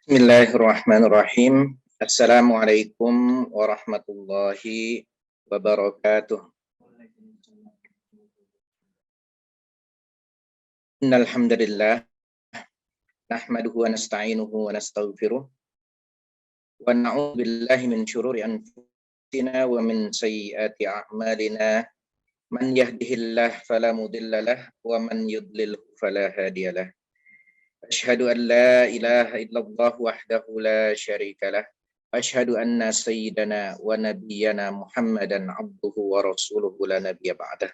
Bismillahirrahmanirrahim. Assalamualaikum warahmatullahi wabarakatuh. Innal hamdalillah nahmaduhu wa nasta'inuhu wa nastaghfiruh wa na'udzu billahi min syururi anfusina wa min sayyiati a'malina. Man yahdihillahu fala mudilla lahu wa man yudlil fala hadiyalah. Asyhadu an la ilaha illallah wahdahu la syarika lah. Asyhadu anna sayyidana wa nabiyyana Muhammadan abduhu wa rasuluhu la nabiyya ba'dah.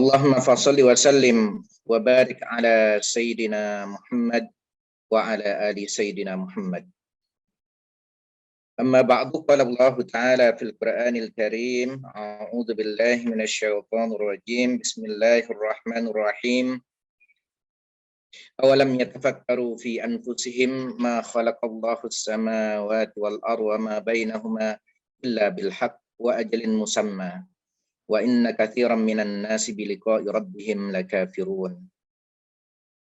Allahumma fassalli wa sallim wa barik ala sayyidina Muhammad wa ala ali sayyidina Muhammad. Amma ba'du, qala Allah Ta'ala fil Qur'anil Karim, a'udzu billahi minasyaitonir rajim. Bismillahirrahmanirrahim. Awalam yatafakkaru fi anfusihim ma khalaqallahu as-samawati wal arda wa ma bainahuma illa bil haqq wa ajalin musamma wa inna katsiran minan nasi bi liqa'i rabbihim lakafirun.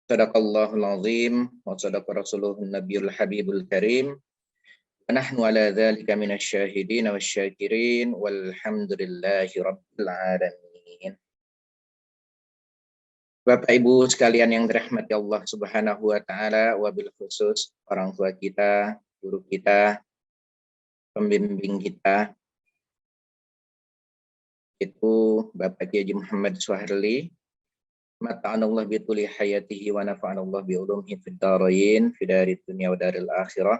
Shadaqallahul azim wa shadaqa rasuluhun nabiyul habibul karim wa nahnu ala dzalika minasy syahidin wasyakirin walhamdulillahi rabbil alamin. Bapak Ibu sekalian yang dirahmati Allah Subhanahu wa taala, wabil khusus orang tua kita, guru kita, pembimbing kita, itu Bapak Kiai Muhammad Suharli, mata'anallah bituli hayatihi wa nafa'anallah bi'ulumihi fid dharain, fid darid dunya wa daril akhirah.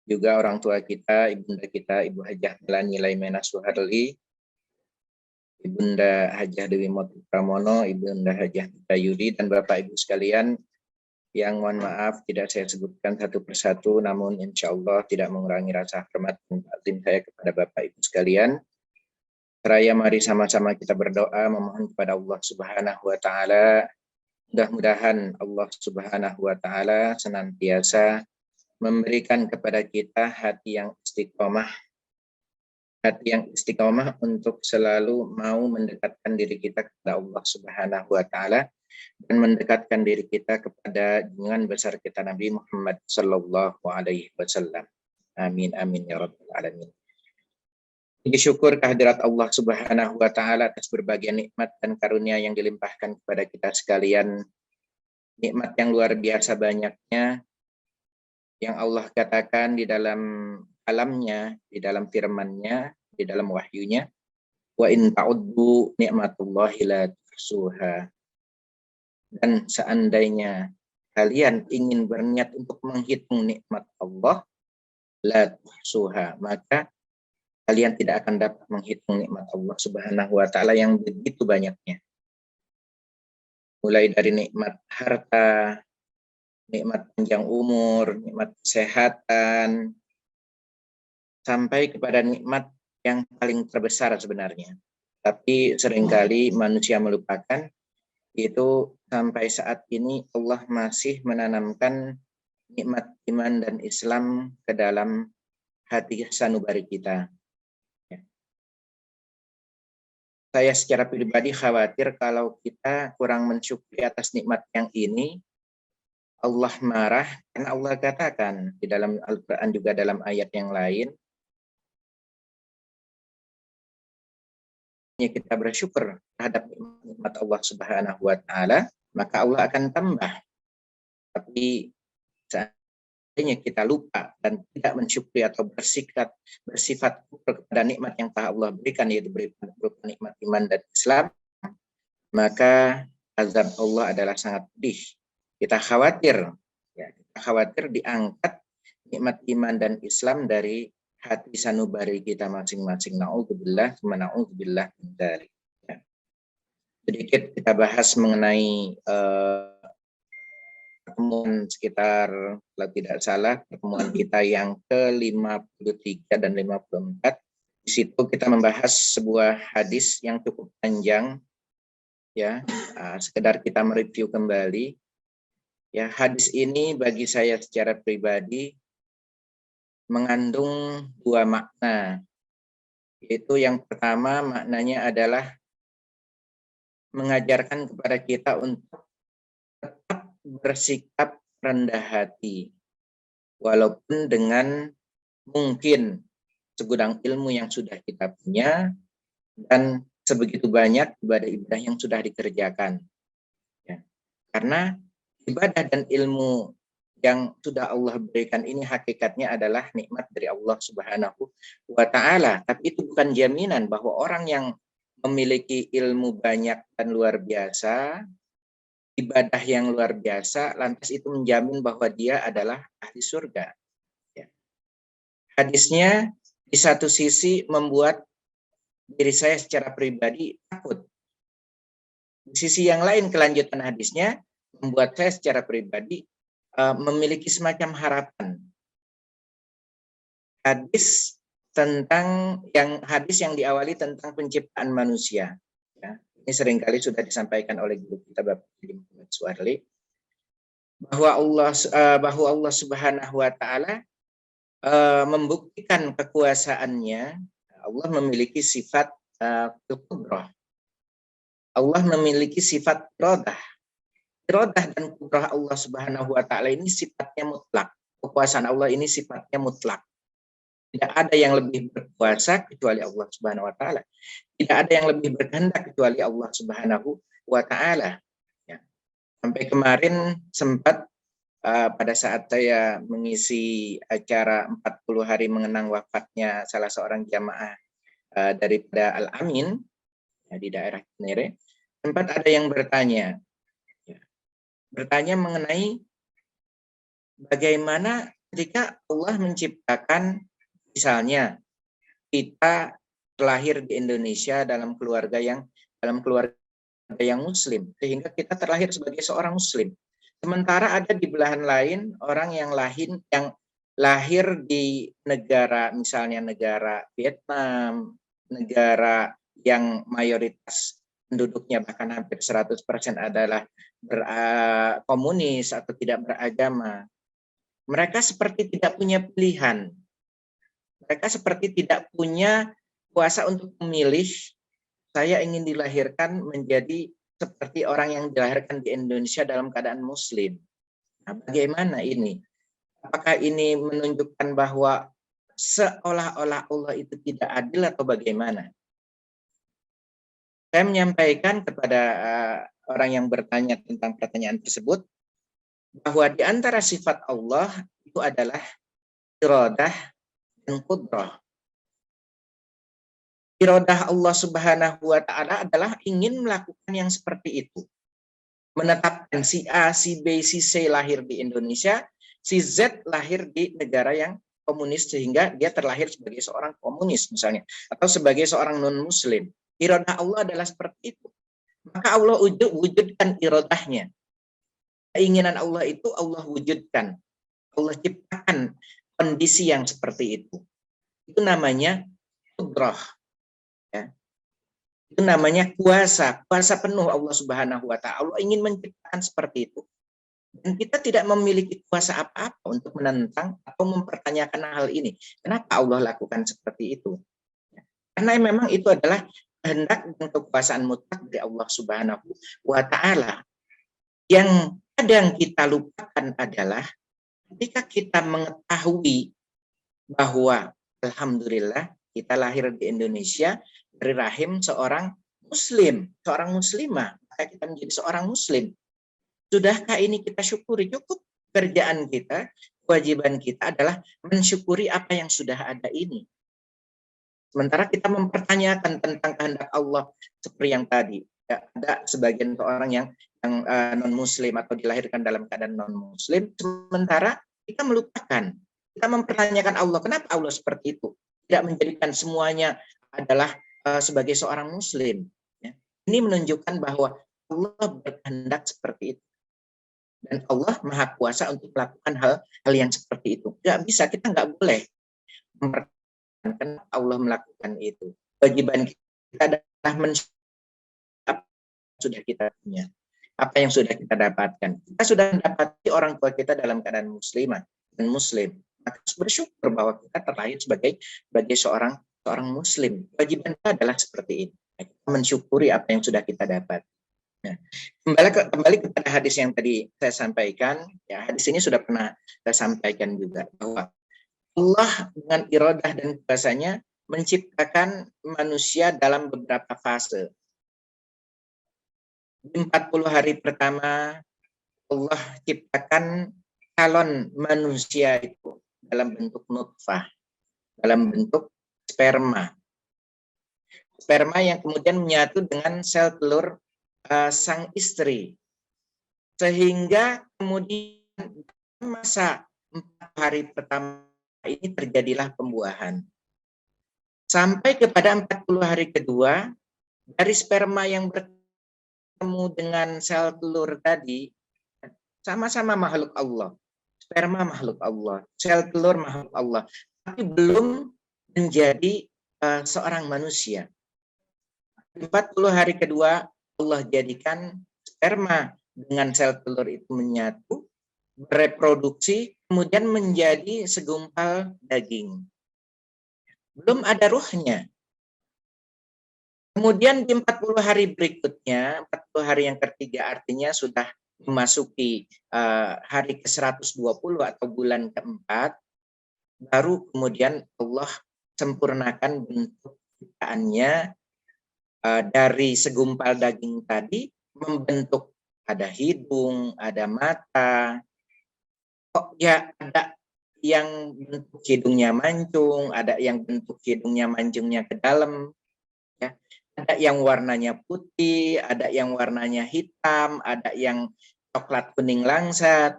Juga orang tua kita, ibunda kita, Ibu Hajah Melani Laimena Suharli, Ibunda Hajah Dewi Motu Pramono, Ibunda Hajah Tita Yudi, dan Bapak Ibu sekalian yang mohon maaf tidak saya sebutkan satu persatu, namun insya Allah tidak mengurangi rasa hormat dan takzim saya kepada Bapak Ibu sekalian. Seraya mari sama-sama kita berdoa memohon kepada Allah Subhanahu wa taala, mudah-mudahan Allah Subhanahu wa taala senantiasa memberikan kepada kita hati yang istiqomah untuk selalu mau mendekatkan diri kita kepada Allah Subhanahu wa taala dan mendekatkan diri kita kepada junjungan besar kita Nabi Muhammad sallallahu alaihi wasallam. Amin amin ya rabbal alamin. Puji syukur kehadirat Allah Subhanahu wa taala atas berbagai nikmat dan karunia yang dilimpahkan kepada kita sekalian. Nikmat yang luar biasa banyaknya yang Allah katakan di dalam kalamnya, di dalam firman-Nya, di dalam wahyunya, wa in ta'uddu ni'matullahi la tuhsuha. Dan seandainya kalian ingin berniat untuk menghitung nikmat Allah, la tuhsuha, maka kalian tidak akan dapat menghitung nikmat Allah Subhanahu wa taala yang begitu banyaknya. Mulai dari nikmat harta, nikmat panjang umur, nikmat kesehatan, sampai kepada nikmat yang paling terbesar sebenarnya. Tapi seringkali manusia melupakan itu sampai saat ini Allah masih menanamkan nikmat iman dan Islam ke dalam hati sanubari kita. Saya secara pribadi khawatir kalau kita kurang mensyukuri atas nikmat yang ini, Allah marah, karena Allah katakan di dalam Al-Quran juga dalam ayat yang lain, kita bersyukur terhadap nikmat Allah Subhanahu wa taala, maka Allah akan tambah. Tapi seandainya kita lupa dan tidak mensyukuri atau bersifat kufur kepada nikmat yang telah Allah berikan, yaitu berupa nikmat iman dan Islam, maka azab Allah adalah sangat pedih. Kita khawatir diangkat nikmat iman dan Islam dari hati sanubari kita masing-masing. Na'udzubillah min dzalik. Sedikit kita bahas mengenai pertemuan sekitar, kalau tidak salah, pertemuan kita yang ke-53 dan 54. Di situ kita membahas sebuah hadis yang cukup panjang, ya, sekedar kita mereview kembali. Ya, hadis ini bagi saya secara pribadi mengandung dua makna. Yaitu yang pertama maknanya adalah mengajarkan kepada kita untuk tetap bersikap rendah hati, walaupun dengan mungkin segudang ilmu yang sudah kita punya dan sebegitu banyak ibadah-ibadah yang sudah dikerjakan. Ya. Karena ibadah dan ilmu yang sudah Allah berikan ini hakikatnya adalah nikmat dari Allah Subhanahu wa Ta'ala. Tapi itu bukan jaminan bahwa orang yang memiliki ilmu banyak dan luar biasa, ibadah yang luar biasa, lantas itu menjamin bahwa dia adalah ahli surga. Ya. Hadisnya di satu sisi membuat diri saya secara pribadi takut. Di sisi yang lain kelanjutan hadisnya membuat saya secara pribadi memiliki semacam harapan. Hadis yang diawali tentang penciptaan manusia. Ya, ini seringkali sudah disampaikan oleh guru kita Bapak Muhammad Suwarli bahwa Allah Subhanahu wa Ta'ala membuktikan kekuasaannya. Allah memiliki sifat al-qudrah. Allah memiliki sifat irodah. Irodah dan kudrah Allah Subhanahu wa Ta'ala ini sifatnya mutlak. Kekuasaan Allah ini sifatnya mutlak. Tidak ada yang lebih berkuasa kecuali Allah Subhanahu wa Ta'ala. Tidak ada yang lebih berkehendak kecuali Allah Subhanahu wa Ta'ala. Ya. Sampai kemarin sempat pada saat saya mengisi acara 40 hari mengenang wafatnya salah seorang jamaah daripada Al-Amin di daerah Cinere, sempat ada yang bertanya mengenai bagaimana ketika Allah menciptakan, misalnya kita terlahir di Indonesia dalam keluarga yang muslim, sehingga kita terlahir sebagai seorang muslim. Sementara ada di belahan lain orang yang lahir di negara, misalnya negara Vietnam, negara yang mayoritas penduduknya bahkan hampir 100% adalah komunis atau tidak beragama. Mereka seperti tidak punya pilihan. Mereka seperti tidak punya kuasa untuk memilih, saya ingin dilahirkan menjadi seperti orang yang dilahirkan di Indonesia dalam keadaan muslim. Nah, bagaimana ini? Apakah ini menunjukkan bahwa seolah-olah Allah itu tidak adil atau bagaimana? Saya menyampaikan kepada orang yang bertanya tentang pertanyaan tersebut bahwa di antara sifat Allah itu adalah iradah dan qudrah. Iradah Allah Subhanahu wa Ta'ala adalah ingin melakukan yang seperti itu. Menetapkan si A, si B, si C lahir di Indonesia, si Z lahir di negara yang komunis sehingga dia terlahir sebagai seorang komunis misalnya, atau sebagai seorang non-muslim. Iradah Allah adalah seperti itu. Maka Allah wujudkan iradahnya. Keinginan Allah itu Allah wujudkan. Allah ciptakan kondisi yang seperti itu. Itu namanya qudrah. Ya. Itu namanya kuasa penuh Allah Subhanahu wa Ta'ala. Allah ingin menciptakan seperti itu. Dan kita tidak memiliki kuasa apa-apa untuk menentang atau mempertanyakan hal ini. Kenapa Allah lakukan seperti itu? Karena memang itu adalah kehendak dan kekuasaan mutlak dari Allah Subhanahu wa Ta'ala. Yang kadang kita lupakan adalah ketika kita mengetahui bahwa alhamdulillah kita lahir di Indonesia dari rahim seorang muslim, seorang muslimah, maka kita menjadi seorang muslim. Sudahkah ini kita syukuri? Cukup. Kerjaan kita, kewajiban kita adalah mensyukuri apa yang sudah ada ini. Sementara kita mempertanyakan tentang kehendak Allah seperti yang tadi. Ya, ada sebagian orang yang non-muslim atau dilahirkan dalam keadaan non-muslim, sementara kita melupakan. Kita mempertanyakan Allah, kenapa Allah seperti itu? Tidak menjadikan semuanya adalah sebagai seorang muslim. Ya. Ini menunjukkan bahwa Allah berkehendak seperti itu. Dan Allah Maha Kuasa untuk melakukan hal yang seperti itu. Nggak bisa, kita nggak boleh mempertanyakan Allah melakukan itu. Kewajiban kita adalah sudah kita punya. Apa yang sudah kita dapatkan. Kita sudah mendapati orang tua kita dalam keadaan muslimah dan muslim. Maka bersyukur bahwa kita terlahir sebagai seorang muslim. Kewajiban kita adalah seperti ini. Kita mensyukuri apa yang sudah kita dapat. Nah, kembali kepada hadis yang tadi saya sampaikan, ya hadis ini sudah pernah saya sampaikan juga bahwa Allah dengan iradah dan kuasanya menciptakan manusia dalam beberapa fase. Di 40 hari pertama Allah ciptakan calon manusia itu dalam bentuk nutfah, dalam bentuk sperma. Sperma yang kemudian menyatu dengan sel telur sang istri. Sehingga kemudian masa 4 hari pertama ini terjadilah pembuahan. Sampai kepada 40 hari kedua, dari sperma yang bertemu dengan sel telur tadi, sama-sama makhluk Allah. Sperma makhluk Allah, sel telur makhluk Allah, tapi belum menjadi seorang manusia. 40 hari kedua Allah jadikan sperma dengan sel telur itu menyatu, bereproduksi, kemudian menjadi segumpal daging. Belum ada ruhnya. Kemudian di 40 hari berikutnya, 40 hari yang ketiga artinya sudah memasuki hari ke-120 atau bulan keempat, baru kemudian Allah sempurnakan bentuk ciptaannya dari segumpal daging tadi, membentuk ada hidung, ada mata, kok ya ada yang bentuk hidungnya mancung, ada yang bentuk hidungnya mancungnya ke dalam, ya. Ada yang warnanya putih, ada yang warnanya hitam, ada yang coklat kuning langsat,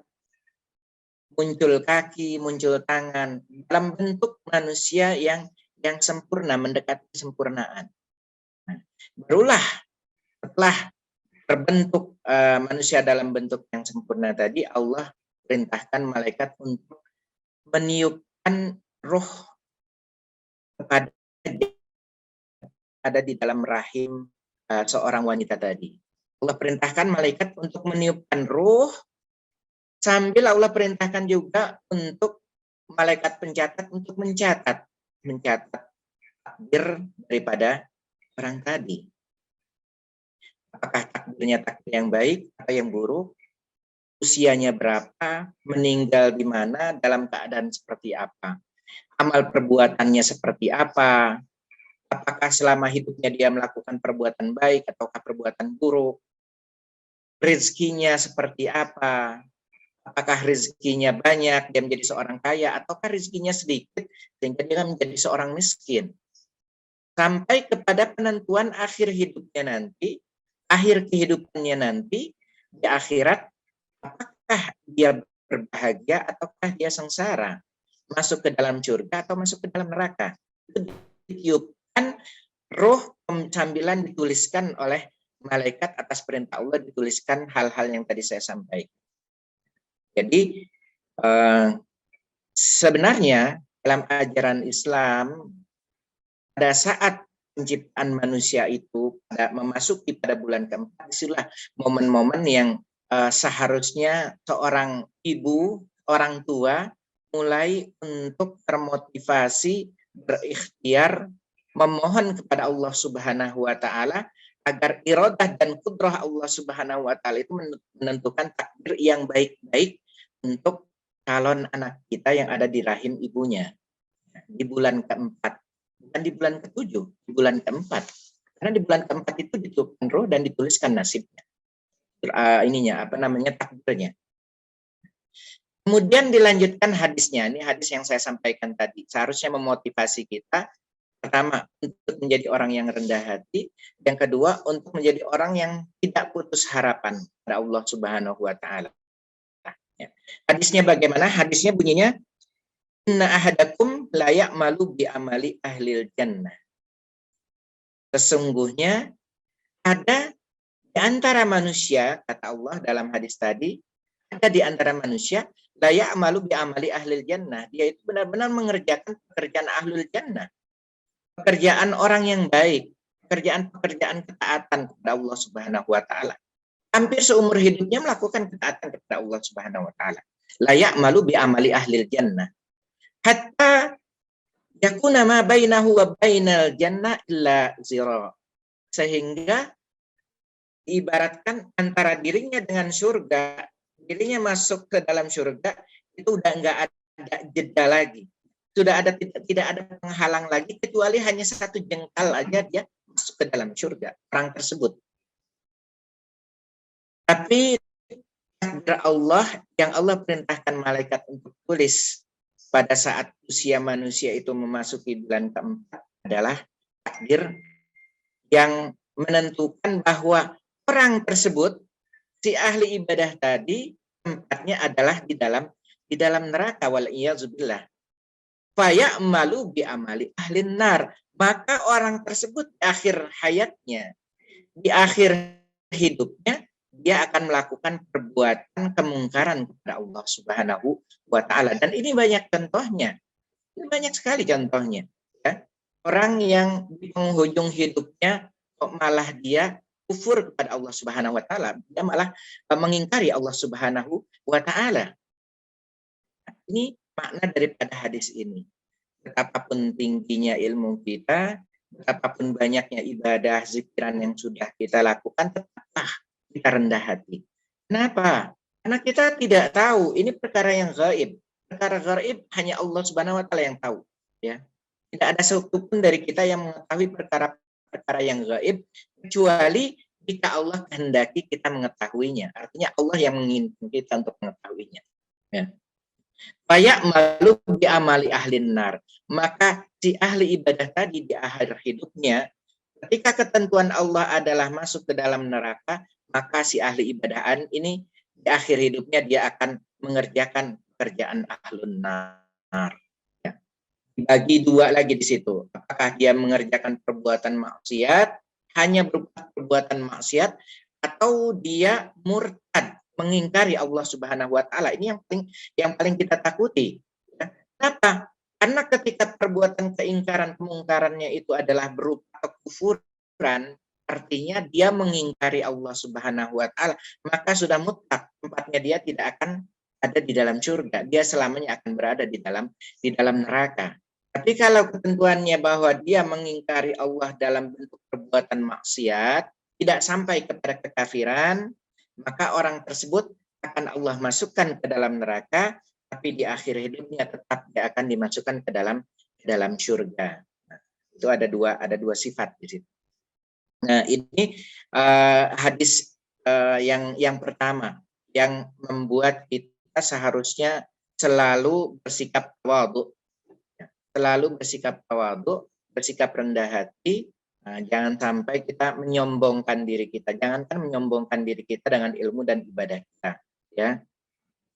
muncul kaki, muncul tangan, dalam bentuk manusia yang sempurna, mendekati kesempurnaan. Nah, barulah setelah terbentuk manusia dalam bentuk yang sempurna tadi, Allah perintahkan malaikat untuk meniupkan roh kepada ada di dalam rahim seorang wanita tadi. Allah perintahkan malaikat untuk meniupkan ruh, sambil Allah perintahkan juga untuk malaikat pencatat untuk mencatat takdir daripada orang tadi. Apakah takdirnya takdir yang baik atau yang buruk, usianya berapa, meninggal di mana, dalam keadaan seperti apa, amal perbuatannya seperti apa, apakah selama hidupnya dia melakukan perbuatan baik ataukah perbuatan buruk, rezekinya seperti apa, apakah rezekinya banyak, dia menjadi seorang kaya, ataukah rezekinya sedikit, sehingga dia menjadi seorang miskin. Sampai kepada penentuan akhir hidupnya nanti, akhir kehidupannya nanti, di akhirat, apakah dia berbahagia ataukah dia sengsara, masuk ke dalam surga atau masuk ke dalam neraka. Itu ditiupkan roh sambilan dituliskan oleh malaikat atas perintah Allah, dituliskan hal-hal yang tadi saya sampaikan. Jadi sebenarnya dalam ajaran Islam pada saat penciptaan manusia itu memasuki pada bulan keempat, itulah momen-momen yang seharusnya seorang ibu, orang tua mulai untuk termotivasi, berikhtiar, memohon kepada Allah Subhanahu wa taala agar iradah dan kudrah Allah Subhanahu wa taala itu menentukan takdir yang baik-baik untuk calon anak kita yang ada di rahim ibunya di bulan keempat, bukan di bulan ketujuh, di bulan keempat. Karena di bulan keempat itu ditiupkan roh dan dituliskan nasibnya, takdirnya. Kemudian dilanjutkan hadisnya. Ini hadis yang saya sampaikan tadi. Seharusnya memotivasi kita, pertama untuk menjadi orang yang rendah hati, yang kedua untuk menjadi orang yang tidak putus harapan pada Allah Subhanahu wa taala. Hadisnya bagaimana? Hadisnya bunyinya, inna ahadakum la ya'malu bi amali ahlil jannah. Sesungguhnya ada di antara manusia, kata Allah dalam hadis tadi, ada di antara manusia la ya'malu bi amali ahlil jannah. Dia itu benar-benar mengerjakan pekerjaan ahlul jannah. Pekerjaan orang yang baik, pekerjaan ketaatan kepada Allah Subhanahu wa taala. Hampir seumur hidupnya melakukan ketaatan kepada Allah Subhanahu wa taala. La ya'malu bi amali ahlil jannah. Hatta yakuna ma bainahu wa bainal jannah illa zira. Sehingga diibaratkan antara dirinya dengan surga, dirinya masuk ke dalam surga itu udah nggak ada jeda lagi, sudah ada tidak ada penghalang lagi kecuali hanya satu jengkal aja dia masuk ke dalam surga orang tersebut. Tapi takdir Allah yang Allah perintahkan malaikat untuk tulis pada saat usia manusia itu memasuki bulan keempat adalah takdir yang menentukan bahwa orang tersebut, si ahli ibadah tadi, tempatnya adalah di dalam neraka, wal iyadzubillah. Faya'malu bi amali ahlin nar. Maka orang tersebut di akhir hayatnya, di akhir hidupnya, dia akan melakukan perbuatan kemungkaran kepada Allah Subhanahu wa taala. Dan ini banyak contohnya. Ini banyak sekali contohnya, ya. Orang yang di penghujung hidupnya kok malah dia kufur kepada Allah Subhanahu wa taala, dia malah mengingkari Allah Subhanahu wa taala. Ini makna daripada hadis ini. Betapapun tingginya ilmu kita, betapapun banyaknya ibadah, zikiran yang sudah kita lakukan, tetaplah kita rendah hati. Kenapa? Karena kita tidak tahu, ini perkara yang gaib. Perkara gaib hanya Allah Subhanahu wa taala yang tahu, ya. Tidak ada satupun dari kita yang mengetahui perkara-perkara yang gaib kecuali jika Allah kehendaki kita mengetahuinya. Artinya Allah yang menginginkan kita untuk mengetahuinya. Ya. Faya'malu bi amali ahlin nar. Maka si ahli ibadah tadi di akhir hidupnya, ketika ketentuan Allah adalah masuk ke dalam neraka, maka si ahli ibadahan ini di akhir hidupnya dia akan mengerjakan pekerjaan ahlun nar. Ya. Dibagi dua lagi di situ. Apakah dia mengerjakan perbuatan maksiat, hanya berupa perbuatan maksiat, atau dia murtad, mengingkari Allah Subhanahu wa taala. Ini yang paling kita takuti. Ya. Kenapa? Karena ketika perbuatan keingkaran kemungkarannya itu adalah berupa kekufuran, artinya dia mengingkari Allah Subhanahu wa taala, maka sudah mutlak tempatnya dia tidak akan ada di dalam surga. Dia selamanya akan berada di dalam neraka. Tapi kalau ketentuannya bahwa dia mengingkari Allah dalam bentuk perbuatan maksiat, tidak sampai kepada kekafiran, maka orang tersebut akan Allah masukkan ke dalam neraka, tapi di akhir hidupnya tetap dia akan dimasukkan ke dalam surga. Nah, itu ada dua sifat di situ. Nah, ini hadis yang pertama yang membuat kita seharusnya selalu bersikap tawadhu, bersikap rendah hati. Nah, jangan sampai kita menyombongkan diri kita. Jangankan menyombongkan diri kita dengan ilmu dan ibadah kita, ya.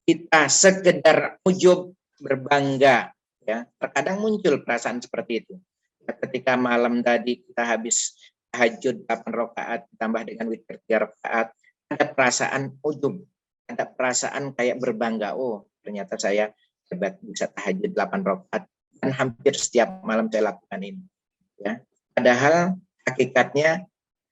Kita sekedar ujub, berbangga, ya. Terkadang muncul perasaan seperti itu. Ketika malam tadi kita habis tahajud 8 rakaat ditambah dengan witir 3 rakaat, ada perasaan ujub, ada perasaan kayak berbangga. Oh, ternyata saya hebat bisa tahajud 8 rakaat. Dan hampir setiap malam saya lakukan ini, ya. Padahal hakikatnya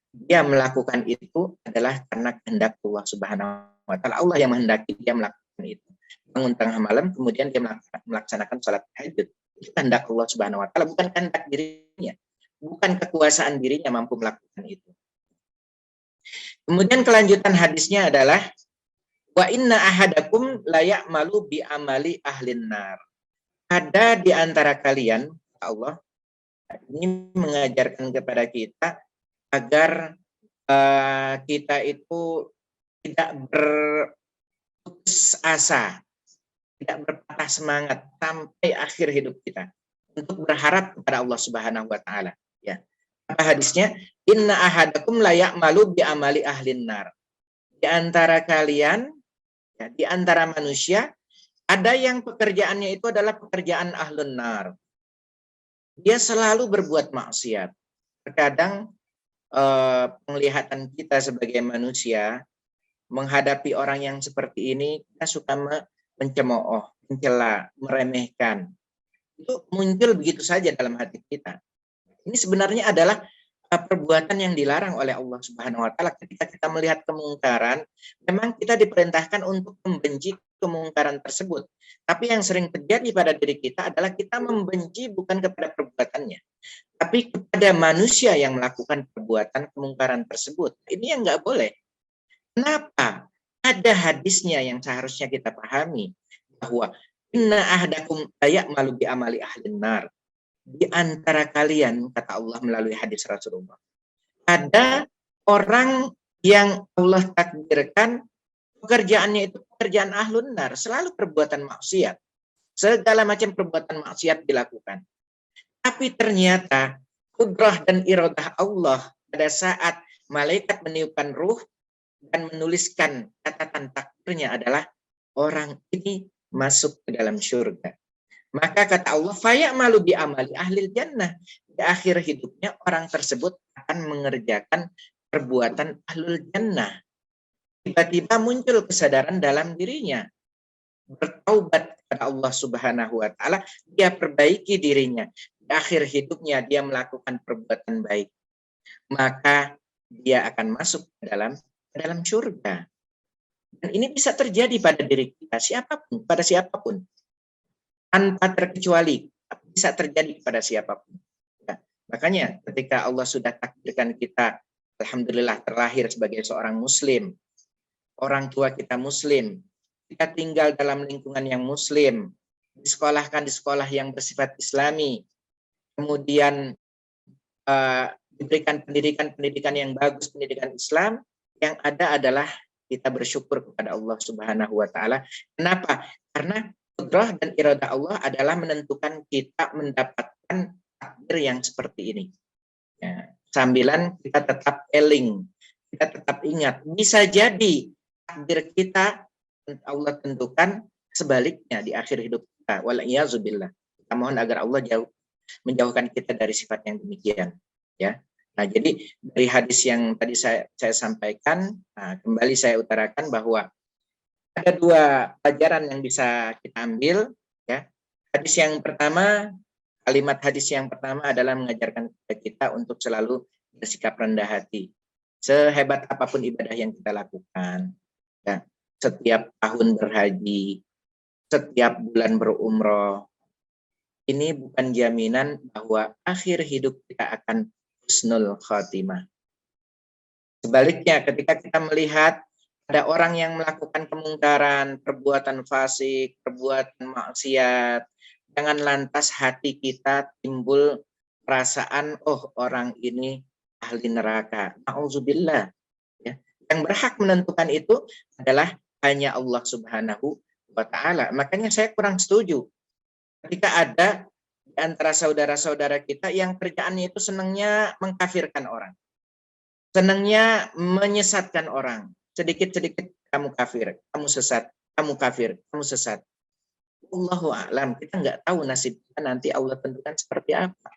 dia melakukan itu adalah karena kehendak Allah Subhanahu wa taala. Allah yang menghendaki dia melakukan itu. Bangun tengah malam kemudian dia melaksanakan salat tahajud. Itu kehendak Allah Subhanahu wa taala, bukan kehendak dirinya. Bukan kekuasaan dirinya mampu melakukan itu. Kemudian kelanjutan hadisnya adalah wa inna ahadakum la ya'malu bi amali ahlin nar. Ada di antara kalian, Allah ini mengajarkan kepada kita agar kita itu tidak berputus asa, tidak berpatah semangat sampai akhir hidup kita untuk berharap kepada Allah Subhanahu wa taala, ya. Apa hadisnya? Inna ahadakum la ya'malu bi amali ahlin nar. Di antara kalian, ya, di antara manusia ada yang pekerjaannya itu adalah pekerjaan ahlun nar. Dia selalu berbuat maksiat. Terkadang penglihatan kita sebagai manusia menghadapi orang yang seperti ini, kita suka mencemooh, mencela, meremehkan. Itu muncul begitu saja dalam hati kita. Ini sebenarnya adalah perbuatan yang dilarang oleh Allah Subhanahu wa taala. Ketika kita melihat kemungkaran, memang kita diperintahkan untuk membenci kemungkaran tersebut. Tapi yang sering terjadi pada diri kita adalah kita membenci bukan kepada perbuatannya, tapi kepada manusia yang melakukan perbuatan kemungkaran tersebut. Ini yang nggak boleh. Kenapa? Ada hadisnya yang seharusnya kita pahami, bahwa inna ahdakum malu bi amali ahlin nar. Di antara kalian, kata Allah melalui hadis Rasulullah, ada orang yang Allah takdirkan pekerjaannya itu pekerjaan ahlun nar, selalu perbuatan maksiat. Segala macam perbuatan maksiat dilakukan. Tapi ternyata kudrah dan iradah Allah pada saat malaikat meniupkan ruh dan menuliskan catatan takdirnya adalah orang ini masuk ke dalam surga. Maka kata Allah, fayamalu bi amali ahlil jannah. Di akhir hidupnya orang tersebut akan mengerjakan perbuatan ahlul jannah. Tiba-tiba muncul kesadaran dalam dirinya. Bertaubat kepada Allah Subhanahu wa taala, dia perbaiki dirinya. Di akhir hidupnya dia melakukan perbuatan baik. Maka dia akan masuk ke dalam surga. Dan ini bisa terjadi pada diri kita, siapapun, pada siapapun. Tanpa terkecuali, bisa terjadi pada siapapun. Ya, makanya ketika Allah sudah takdirkan kita, alhamdulillah terlahir sebagai seorang muslim, orang tua kita muslim, kita tinggal dalam lingkungan yang muslim, disekolahkan di sekolah yang bersifat islami, kemudian diberikan pendidikan yang bagus, pendidikan Islam, yang ada adalah kita bersyukur kepada Allah Subhanahu wa taala. Kenapa? Karena kudrah dan iradah Allah adalah menentukan kita mendapatkan takdir yang seperti ini. Ya, sambilan kita tetap eling, kita tetap ingat, bisa jadi takdir kita Allah tentukan sebaliknya di akhir hidup kita. Wal'iyazubillah. Kita mohon agar Allah menjauhkan kita dari sifat yang demikian. Ya. Nah, jadi dari hadis yang tadi saya sampaikan, kembali saya utarakan bahwa ada dua pelajaran yang bisa kita ambil. Ya. Hadis yang pertama, kalimat hadis yang pertama adalah mengajarkan kita untuk selalu bersikap rendah hati. Sehebat apapun ibadah yang kita lakukan. Ya. Setiap tahun berhaji, setiap bulan berumroh, ini bukan jaminan bahwa akhir hidup kita akan husnul khatimah. Sebaliknya, ketika kita melihat ada orang yang melakukan kemungkaran, perbuatan fasik, perbuatan maksiat, jangan lantas hati kita timbul perasaan, oh orang ini ahli neraka. Na'udzubillah. Ya. Yang berhak menentukan itu adalah hanya Allah Subhanahu wa ta'ala. Makanya saya kurang setuju ketika ada di antara saudara-saudara kita yang kerjaannya itu senangnya mengkafirkan orang. Senangnya menyesatkan orang. Sedikit-sedikit kamu kafir, kamu sesat, kamu kafir, kamu sesat. Allahu a'lam, kita nggak tahu nasib kita nanti Allah tentukan seperti apa.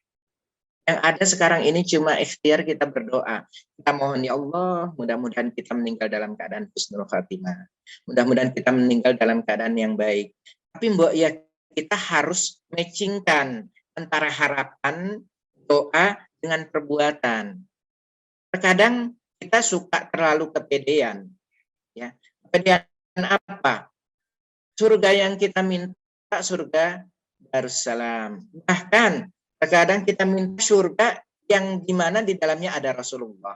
Yang ada sekarang ini cuma ikhtiar kita berdoa. Kita mohon ya Allah, mudah-mudahan kita meninggal dalam keadaan husnul khatimah. Mudah-mudahan kita meninggal dalam keadaan yang baik. Tapi mbok ya kita harus matchingkan antara harapan, doa dengan perbuatan. Terkadang kita suka terlalu kepedean. Ya. Kepedean apa? Surga yang kita minta surga Darussalam. Bahkan terkadang kita minta surga yang di mana di dalamnya ada Rasulullah.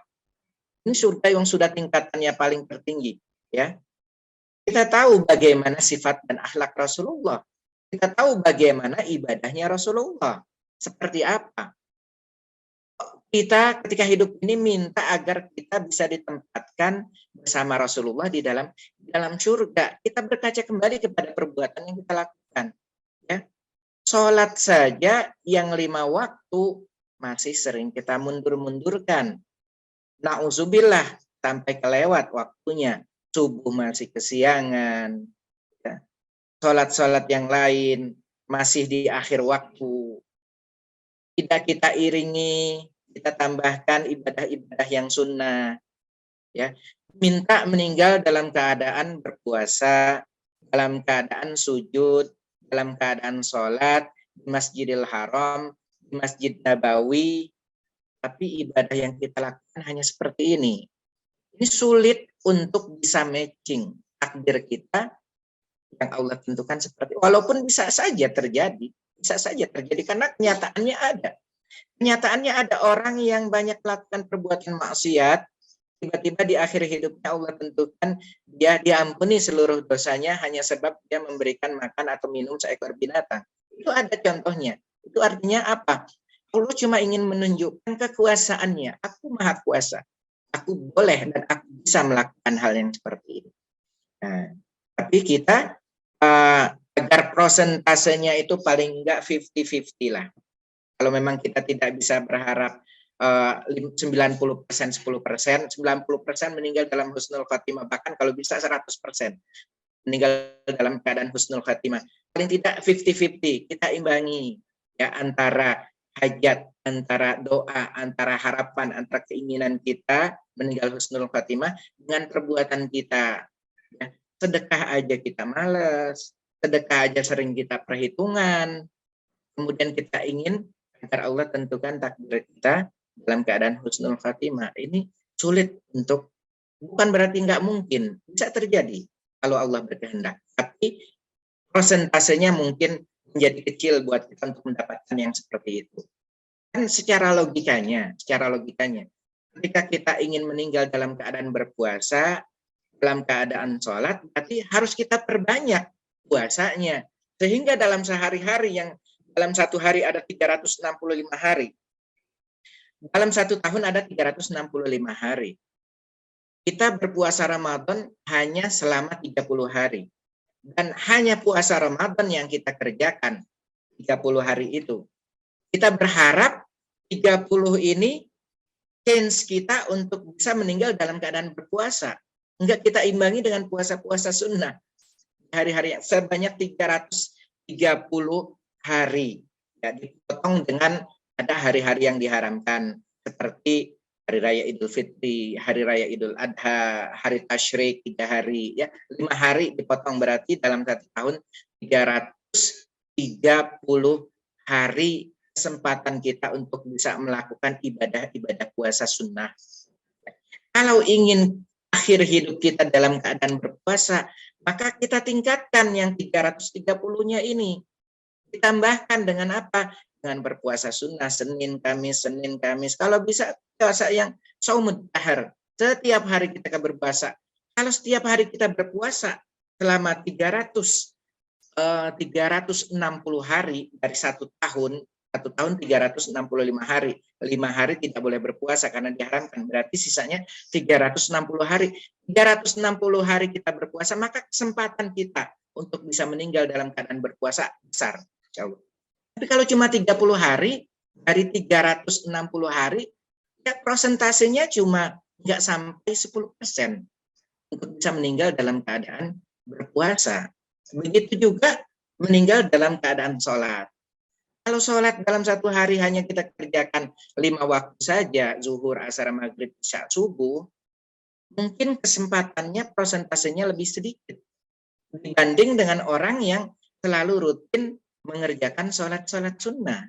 Ini surga yang sudah tingkatannya paling tertinggi. Ya. Kita tahu bagaimana sifat dan akhlak Rasulullah. Kita tahu bagaimana ibadahnya Rasulullah. Seperti apa. Kita ketika hidup ini minta agar kita bisa ditempatkan bersama Rasulullah di dalam surga. Kita berkaca kembali kepada perbuatan yang kita lakukan. Ya. Sholat saja yang 5 waktu masih sering kita mundur-mundurkan. Na'udzubillah sampai kelewat waktunya. Subuh masih kesiangan. Ya. Sholat-sholat yang lain masih di akhir waktu. Tidak kita iringi, kita tambahkan ibadah-ibadah yang sunnah. Ya. Minta meninggal dalam keadaan berpuasa, dalam keadaan sujud, dalam keadaan sholat, di Masjidil Haram, di Masjid Nabawi, tapi ibadah yang kita lakukan hanya seperti ini. Ini sulit untuk bisa matching takdir kita yang Allah tentukan seperti walaupun bisa saja terjadi karena kenyataannya ada. Kenyataannya ada orang yang banyak melakukan perbuatan maksiat, tiba-tiba di akhir hidupnya Allah tentukan dia diampuni seluruh dosanya hanya sebab dia memberikan makan atau minum seekor binatang. Itu ada contohnya. Itu artinya apa? Allah cuma ingin menunjukkan kekuasaannya. Aku maha kuasa. Aku boleh dan aku bisa melakukan hal yang seperti itu. Nah, tapi kita agar prosentasenya itu paling enggak 50-50 lah. Kalau memang kita tidak bisa berharap 90%, 10%, 90% meninggal dalam husnul khatimah, bahkan kalau bisa 100% meninggal dalam keadaan husnul khatimah. Paling tidak 50-50, kita imbangi ya antara hajat, antara doa, antara harapan, antara keinginan kita meninggal husnul khatimah dengan perbuatan kita. Ya. Sedekah aja kita malas, sedekah aja sering kita perhitungan, kemudian kita ingin agar Allah tentukan takdir kita dalam keadaan husnul khatimah. Ini sulit untuk, bukan berarti nggak mungkin, bisa terjadi kalau Allah berkehendak. Tapi prosentasenya mungkin menjadi kecil buat kita untuk mendapatkan yang seperti itu. Kan secara logikanya, ketika kita ingin meninggal dalam keadaan berpuasa, dalam keadaan sholat, berarti harus kita perbanyak puasanya. Sehingga dalam sehari-hari yang dalam satu hari ada 365 hari. Dalam satu tahun ada 365 hari. Kita berpuasa Ramadan hanya selama 30 hari. Dan hanya puasa Ramadan yang kita kerjakan 30 hari itu. Kita berharap 30 ini chance kita untuk bisa meninggal dalam keadaan berpuasa. Enggak kita imbangi dengan puasa-puasa sunnah. Hari-hari yang sebanyak 330 hari. Ya, dipotong dengan ada hari-hari yang diharamkan. Seperti Hari Raya Idul Fitri, Hari Raya Idul Adha, Hari Tasyrik, 3 hari. Ya, 5 hari dipotong berarti dalam satu tahun 330 hari kesempatan kita untuk bisa melakukan ibadah-ibadah puasa sunnah. Kalau ingin akhir hidup kita dalam keadaan berpuasa, maka kita tingkatkan yang 330-nya ini. Ditambahkan dengan apa? Dengan berpuasa sunnah Senin, Kamis. Kalau bisa puasa yang saumud dahar. Setiap hari kita berpuasa. Kalau setiap hari kita berpuasa selama 360 hari dari satu tahun 365 hari. 5 hari tidak boleh berpuasa karena diharamkan. Berarti sisanya 360 hari. 360 hari kita berpuasa, maka kesempatan kita untuk bisa meninggal dalam keadaan berpuasa besar. Tapi kalau cuma 30 hari, dari 360 hari, ya prosentasenya cuma nggak sampai 10% untuk bisa meninggal dalam keadaan berpuasa. Begitu juga meninggal dalam keadaan sholat. Kalau sholat dalam satu hari hanya kita kerjakan 5 waktu saja, zuhur, asar, maghrib, isya, subuh, mungkin kesempatannya prosentasenya lebih sedikit dibanding dengan orang yang selalu rutin mengerjakan sholat-sholat sunnah.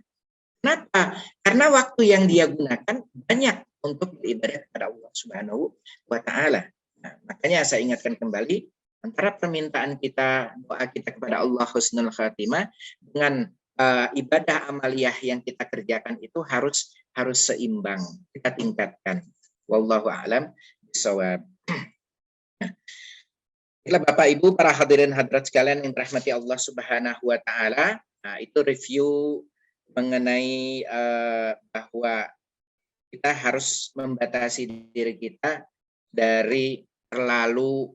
Kenapa? Karena waktu yang dia gunakan banyak untuk beribadah kepada Allah Subhanahu wa Ta'ala. Nah, makanya saya ingatkan kembali antara permintaan kita, doa kita kepada Allah husnul khatimah dengan ibadah amaliyah yang kita kerjakan itu harus seimbang, kita tingkatkan. Wallahu a'lam bishawab. Itulah Bapak Ibu para hadirin hadirat sekalian yang dirahmati Allah Subhanahu wa Ta'ala. Nah, itu review mengenai bahwa kita harus membatasi diri kita dari terlalu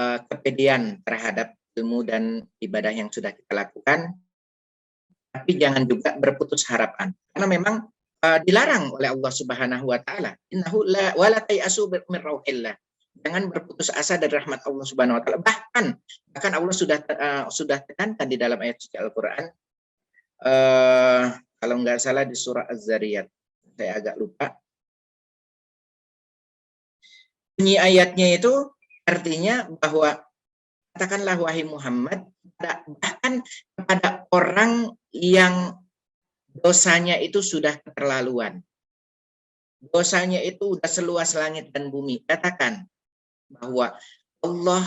kepedean terhadap ilmu dan ibadah yang sudah kita lakukan, tapi jangan juga berputus harapan karena memang dilarang oleh Allah Subhanahu wa Ta'ala. Innahu la wala tayasu min rauhillah. Jangan berputus asa dari rahmat Allah Subhanahu wa Ta'ala. Bahkan Allah sudah tekankan di dalam ayat suci Al-Qur'an, kalau nggak salah di surah Az-Zariyat. Saya agak lupa. Bunyi ayatnya itu artinya bahwa katakanlah wahai Muhammad, bahkan kepada orang yang dosanya itu sudah keterlaluan. Dosanya itu sudah seluas langit dan bumi. Katakan bahwa Allah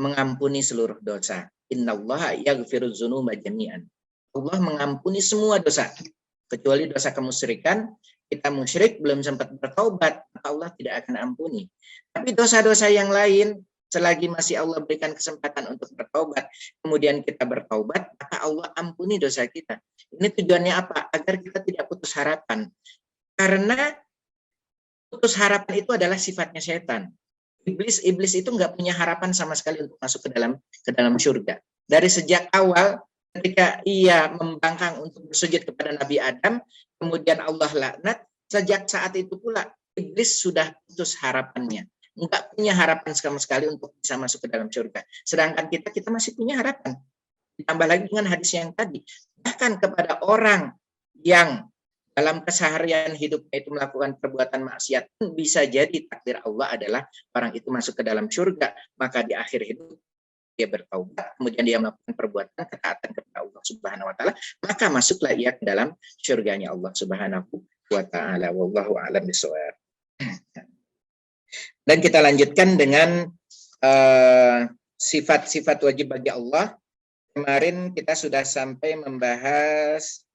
mengampuni seluruh dosa. Innallaha yaghfirudz dzunuba jami'an. Allah mengampuni semua dosa, kecuali dosa kemusyrikan. Kita musyrik belum sempat bertaubat, maka Allah tidak akan ampuni. Tapi dosa-dosa yang lain, selagi masih Allah berikan kesempatan untuk bertaubat, kemudian kita bertaubat, maka Allah ampuni dosa kita. Ini tujuannya apa? Agar kita tidak putus harapan. Karena putus harapan itu adalah sifatnya setan. Iblis itu nggak punya harapan sama sekali untuk masuk ke dalam surga. Dari sejak awal, ketika ia membangkang untuk bersujud kepada Nabi Adam, kemudian Allah laknat, sejak saat itu pula iblis sudah putus harapannya. Nggak punya harapan sama sekali untuk bisa masuk ke dalam surga. Sedangkan kita masih punya harapan. Ditambah lagi dengan hadis yang tadi. Bahkan kepada orang yang dalam keseharian hidupnya itu melakukan perbuatan maksiat, bisa jadi takdir Allah adalah orang itu masuk ke dalam surga, maka di akhir hidup dia bertaubat, kemudian dia melakukan perbuatan ketaatan kepada Allah Subhanahu wa taala, maka masuklah ia ke dalam surganya Allah Subhanahu wa taala. Wallahu a'lam bishawab. Dan kita lanjutkan dengan sifat-sifat wajib bagi Allah. Kemarin kita sudah sampai membahas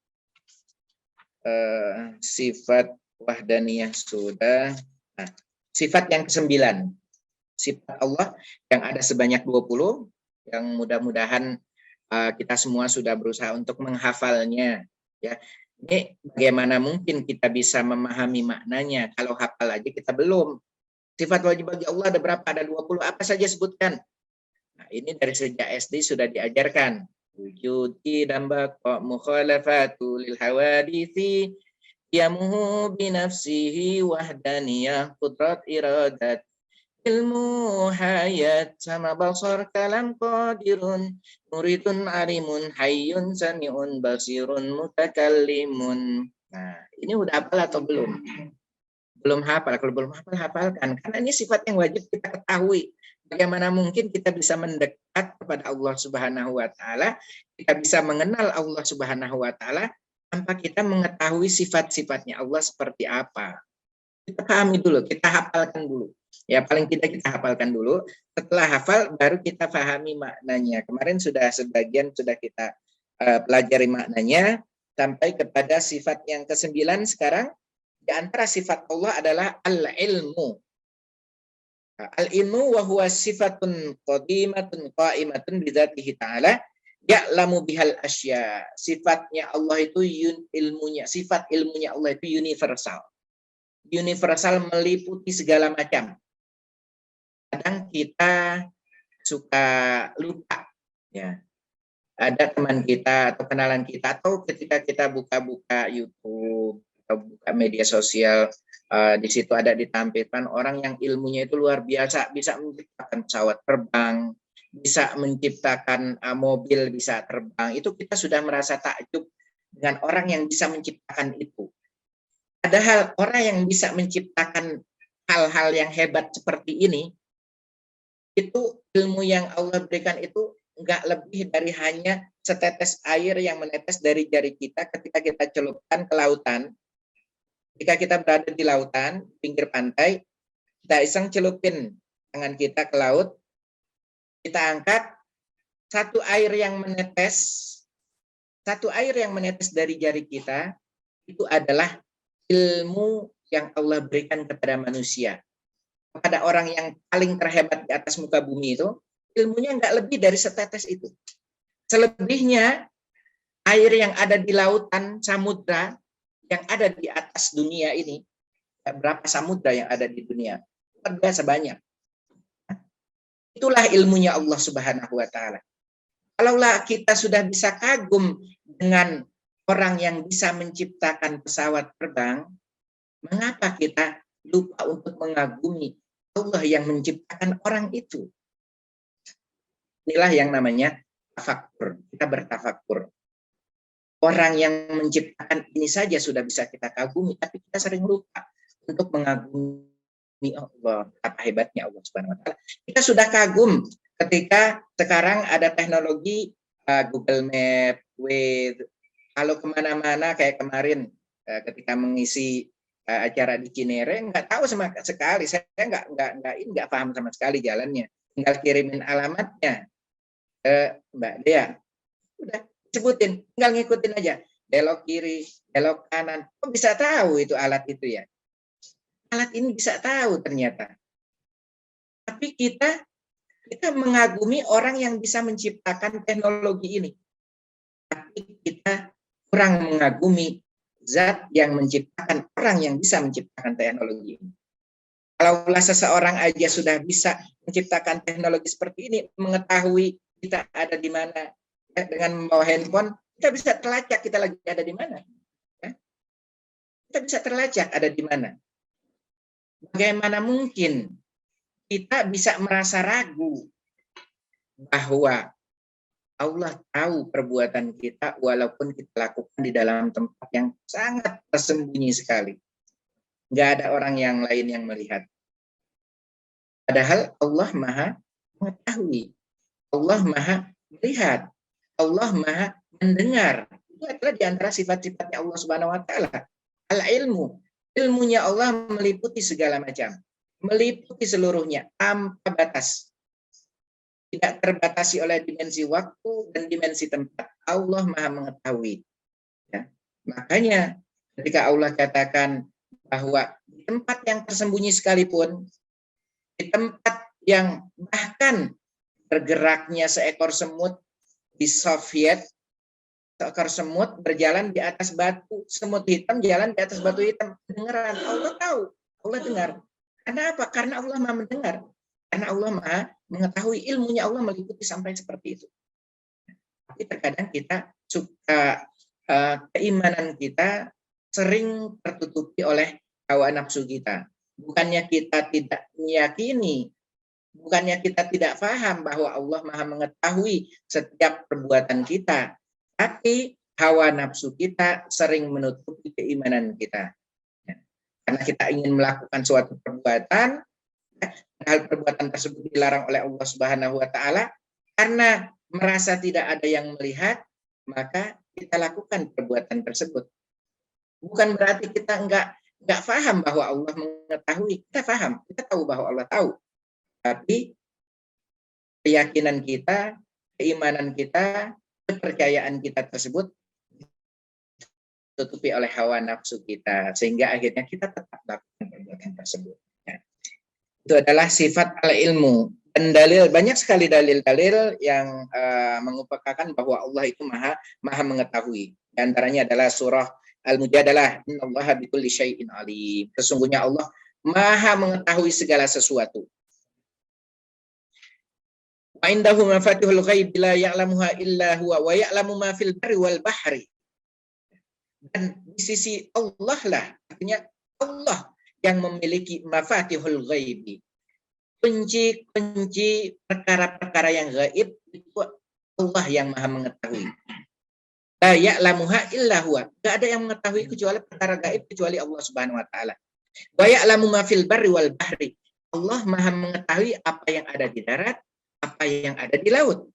sifat wahdaniyah sudah. Nah, sifat yang ke-9, sifat Allah yang ada sebanyak 20, yang mudah-mudahan kita semua sudah berusaha untuk menghafalnya. Ya, ini bagaimana mungkin kita bisa memahami maknanya kalau hafal aja kita belum. Sifat wajib bagi Allah ada berapa? Ada 20. Apa saja sebutkan? Nah, ini dari sejak SD sudah diajarkan. Wujud dan baqa mukhalafatu lil hawadithi yamuhu binafsihi wahdaniyah qudrat iradat ilmu hayat sama basar kalam qadirun muridun alimun hayyun sami'un basirun mutakallimun. Nah, ini udah hafal atau belum? Belum hafal. Kalau belum hafal, hafalkan. Karena ini sifat yang wajib kita ketahui. Bagaimana mungkin kita bisa mendekat kepada Allah Subhanahu wa taala, kita bisa mengenal Allah Subhanahu wa taala tanpa kita mengetahui sifat-sifatnya Allah seperti apa. Kita pahami dulu, kita hafalkan dulu. Ya, paling tidak kita hafalkan dulu. Setelah hafal baru kita pahami maknanya. Kemarin sudah sebagian sudah kita pelajari maknanya sampai kepada sifat yang ke-9 sekarang. Di antara sifat Allah adalah al-ilmu. Al-ilmu wa huwa sifatun qadimatun qa'imatun bidzatihi ta'ala ya'lamu bihal asya. Sifatnya Allah itu ilmunya, sifat ilmunya Allah itu universal. Universal meliputi segala macam. Kadang kita suka lupa, ya. Ada teman kita atau kenalan kita, atau ketika kita buka-buka YouTube atau buka media sosial, di situ ada ditampilkan orang yang ilmunya itu luar biasa, bisa menciptakan pesawat terbang, bisa menciptakan mobil bisa terbang. Itu kita sudah merasa takjub dengan orang yang bisa menciptakan itu. Padahal orang yang bisa menciptakan hal-hal yang hebat seperti ini, itu ilmu yang Allah berikan itu enggak lebih dari hanya setetes air yang menetes dari jari kita ketika kita celupkan ke lautan. Jika kita berada di lautan, pinggir pantai, kita iseng celupin tangan kita ke laut, kita angkat, satu air yang menetes dari jari kita, itu adalah ilmu yang Allah berikan kepada manusia. Kepada orang yang paling terhebat di atas muka bumi itu, ilmunya nggak lebih dari setetes itu. Selebihnya, air yang ada di lautan, samudra, yang ada di atas dunia ini, berapa samudra yang ada di dunia, luar biasa banyak. Itulah ilmunya Allah Subhanahu wa taala. Kalaulah kita sudah bisa kagum dengan orang yang bisa menciptakan pesawat terbang, mengapa kita lupa untuk mengagumi Allah yang menciptakan orang itu? Inilah yang namanya tafakur. Kita bertafakur. Orang yang menciptakan ini saja sudah bisa kita kagumi, tapi kita sering lupa untuk mengagumi Allah, apa hebatnya Allah Subhanahu wa taala. Kita sudah kagum ketika sekarang ada teknologi Google Map, Waze. Kalau kemana-mana kayak kemarin ketika mengisi acara di Cinere, nggak tahu sama sekali, saya nggak paham sama sekali jalannya. tinggal kirimin alamatnya ke Mbak Dea. Udah sebutin, tinggal ngikutin aja. Belok kiri, belok kanan. Kok bisa tahu itu alat itu ya? Alat ini bisa tahu ternyata. Tapi kita mengagumi orang yang bisa menciptakan teknologi ini. Tapi kita kurang mengagumi zat yang menciptakan orang yang bisa menciptakan teknologi ini. Kalau seseorang aja sudah bisa menciptakan teknologi seperti ini, mengetahui kita ada di mana, ya, dengan membawa handphone, kita bisa terlacak kita lagi ada di mana. Ya. Kita bisa terlacak ada di mana. Bagaimana mungkin kita bisa merasa ragu bahwa Allah tahu perbuatan kita walaupun kita lakukan di dalam tempat yang sangat tersembunyi sekali. Nggak ada orang yang lain yang melihat. Padahal Allah Maha mengetahui. Allah Maha melihat. Allah Maha mendengar. Itu adalah di antara sifat-sifatnya Allah Subhanahu wa taala. Al-ilmu. Ilmunya Allah meliputi segala macam. Meliputi seluruhnya tanpa batas. Tidak terbatasi oleh dimensi waktu dan dimensi tempat. Allah Maha mengetahui. Ya. Makanya ketika Allah katakan bahwa di tempat yang tersembunyi sekalipun, di tempat yang bahkan bergeraknya seekor semut di Soviet, seekor semut berjalan di atas batu, semut hitam jalan di atas batu hitam, kedengaran. Allah tahu, Allah dengar. Karena apa? Karena Allah Maha mendengar. Karena Allah Maha mengetahui, ilmunya Allah meliputi sampai seperti itu. Tapi terkadang kita suka keimanan kita sering tertutupi oleh hawa nafsu kita. Bukannya kita tidak meyakini, bukannya kita tidak paham bahwa Allah Maha mengetahui setiap perbuatan kita, tapi hawa nafsu kita sering menutupi keimanan kita. Karena kita ingin melakukan suatu perbuatan, hal perbuatan tersebut dilarang oleh Allah Subhanahu wa taala, karena merasa tidak ada yang melihat, maka kita lakukan perbuatan tersebut. Bukan berarti kita enggak paham bahwa Allah mengetahui. Kita paham, kita tahu bahwa Allah tahu. Tapi keyakinan kita, keimanan kita, kepercayaan kita tersebut ditutupi oleh hawa nafsu kita, sehingga akhirnya kita tetap melakukan perbuatan tersebut. Ya. Itu adalah sifat al-ilmu. Dan dalil, banyak sekali dalil-dalil yang mengupayakan bahwa Allah itu maha mengetahui. Di antaranya adalah surah Al-Mujadalah, innallaha bikulli syai'in alim. Sesungguhnya Allah maha mengetahui segala sesuatu. Wa indahu mafatihul ghaib la ya'lamuha illa huwa wa ya'lamu ma fil barri wal bahri. Dan di sisi Allah lah, artinya Allah yang memiliki mafatihul ghaib. Kunci-kunci perkara-perkara yang gaib itu Allah yang maha mengetahui. La ya'lamuha illa huwa. Enggak ada yang mengetahui kecuali perkara gaib kecuali Allah Subhanahu wa taala. Wa ya'lamu ma fil barri wal bahri. Allah maha mengetahui apa yang ada di darat, apa yang ada di laut.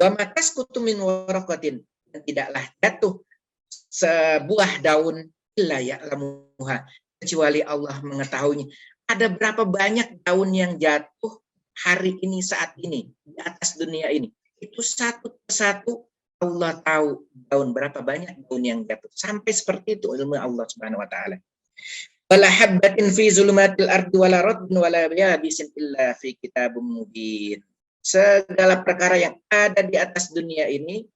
Wa ma tasqutu min waraqatin. Dan tidaklah jatuh sebuah daun illa ya'lamuha, kecuali Allah mengetahuinya. Ada berapa banyak daun yang jatuh hari ini, saat ini, di atas dunia ini. Itu satu persatu Allah tahu daun, berapa banyak daun yang jatuh. Sampai seperti itu ilmu Allah Subhanahu wa taala. Wala habbatin fi zulumatil ardi wala radbin wala yabisin illa fi kitabum mubin. Segala perkara yang ada di atas dunia ini,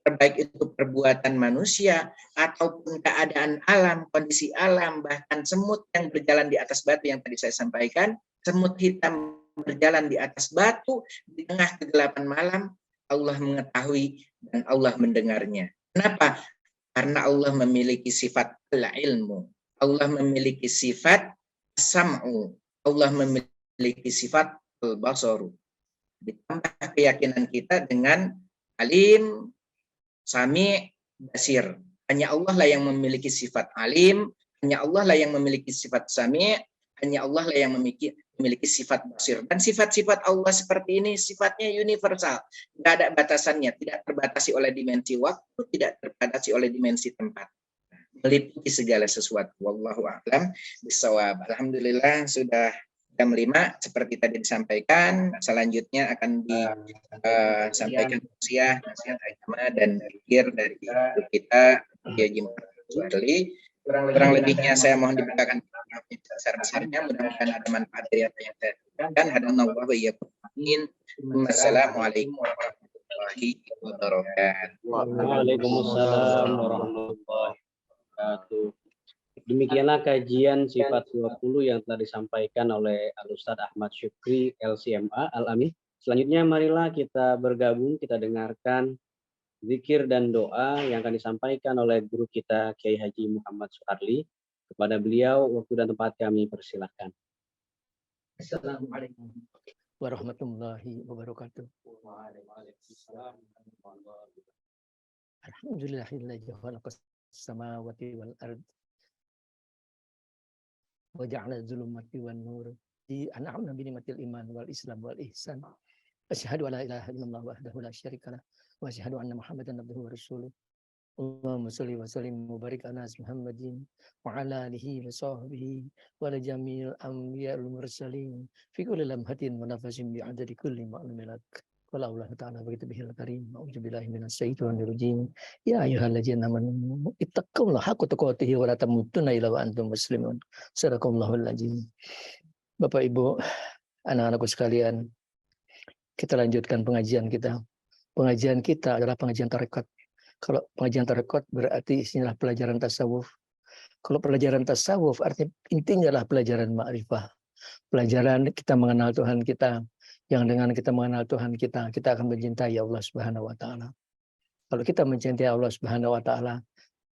terbaik itu perbuatan manusia ataupun keadaan alam, kondisi alam, bahkan semut yang berjalan di atas batu yang tadi saya sampaikan, semut hitam berjalan di atas batu di tengah kegelapan malam, Allah mengetahui dan Allah mendengarnya. Kenapa? Karena Allah memiliki sifat al-ilmu. Allah memiliki sifat sam'u. Allah memiliki sifat al-basaru. Ditambah keyakinan kita dengan alim, sami, basir. Hanya Allah lah yang memiliki sifat alim, hanya Allah lah yang memiliki sifat sami, hanya Allah lah yang memiliki sifat basir. Dan sifat-sifat Allah seperti ini sifatnya universal, tidak ada batasannya, tidak terbatasi oleh dimensi waktu, tidak terbatasi oleh dimensi tempat, meliputi segala sesuatu. Wallahu a'lam bishawab. Alhamdulillah sudah Jam 5 seperti tadi disampaikan, selanjutnya akan disampaikan nasihat agama dan zikir dari guru kita Kiai Haji Muhammad Suarli. Kurang lebihnya saya mohon dibukakan besar-besarnya, mudah-mudahan ada manfaat dari apa yang saya sampaikan. Hadanallahu wa iyyakum. Wassalamualaikum warahmatullahi wabarakatuh. Waalaikumsalam warahmatullahi wabarakatuh. Demikianlah kajian sifat 20 yang telah disampaikan oleh Al-Ustaz Ahmad Syukri LCMA Al-Amin. Selanjutnya marilah kita bergabung, kita dengarkan zikir dan doa yang akan disampaikan oleh guru kita Kiai Haji Muhammad Suarli. Kepada beliau waktu dan tempat kami persilahkan. Assalamualaikum warahmatullahi wabarakatuh. Alhamdulillahilladzi khalaqas samawati wal ard wa ja'ala dzulumati wan nur di an'amna bi ni'matil iman wal islam wal ihsan. Asyhadu an la ilaha illallah wahdahu la syarikalah wa asyhadu anna Muhammadan abduhu wa rasuluh. Allahumma shalli wa sallim wa barik ala Muhammadin wa ala alihi wa sahbihi wa ala jamil anbiya wal mursalin fi kulli lamhatin wa nafasin bi adadi kulli ma'lumin lak. Qala Allah ta'ala begitu bihil karim. A'udzu billahi minasy syaithanir rajim. Ya ayyuhalladzina amanu ittaqullaha haqqa tuqatih wa la tamutunna illa wa antum muslimun. Sadaqallahul azim. Bapak Ibu, anak-anakku sekalian, kita lanjutkan pengajian kita. Pengajian kita adalah pengajian tarekat. Kalau pengajian tarekat berarti isinya pelajaran tasawuf. Kalau pelajaran tasawuf artinya intinya adalah pelajaran ma'rifah. Pelajaran kita mengenal Tuhan kita. Yang dengan kita mengenal Tuhan kita, kita akan mencintai Allah Subhanahu wa taala. Kalau kita mencintai Allah Subhanahu wa taala,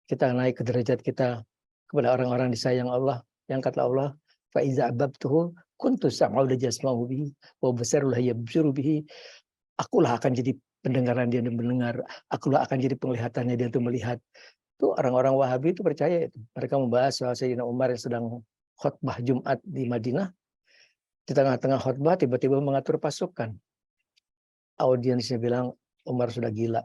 kita naik ke derajat kita kepada orang-orang disayang Allah. Yang kata Allah, fa iza ababtuhu kuntu sam'u yasma'u bihi wa basarul yabsuru bihi. Akulah akan jadi pendengaran dia untuk mendengar, akulah akan jadi penglihatannya dia untuk melihat. Itu orang-orang Wahabi itu percaya itu. Mereka membahas soal Sayyidina Umar yang sedang khutbah Jumat di Madinah. Di tengah-tengah khutbah tiba-tiba mengatur pasukan. Audiensnya bilang Umar sudah gila.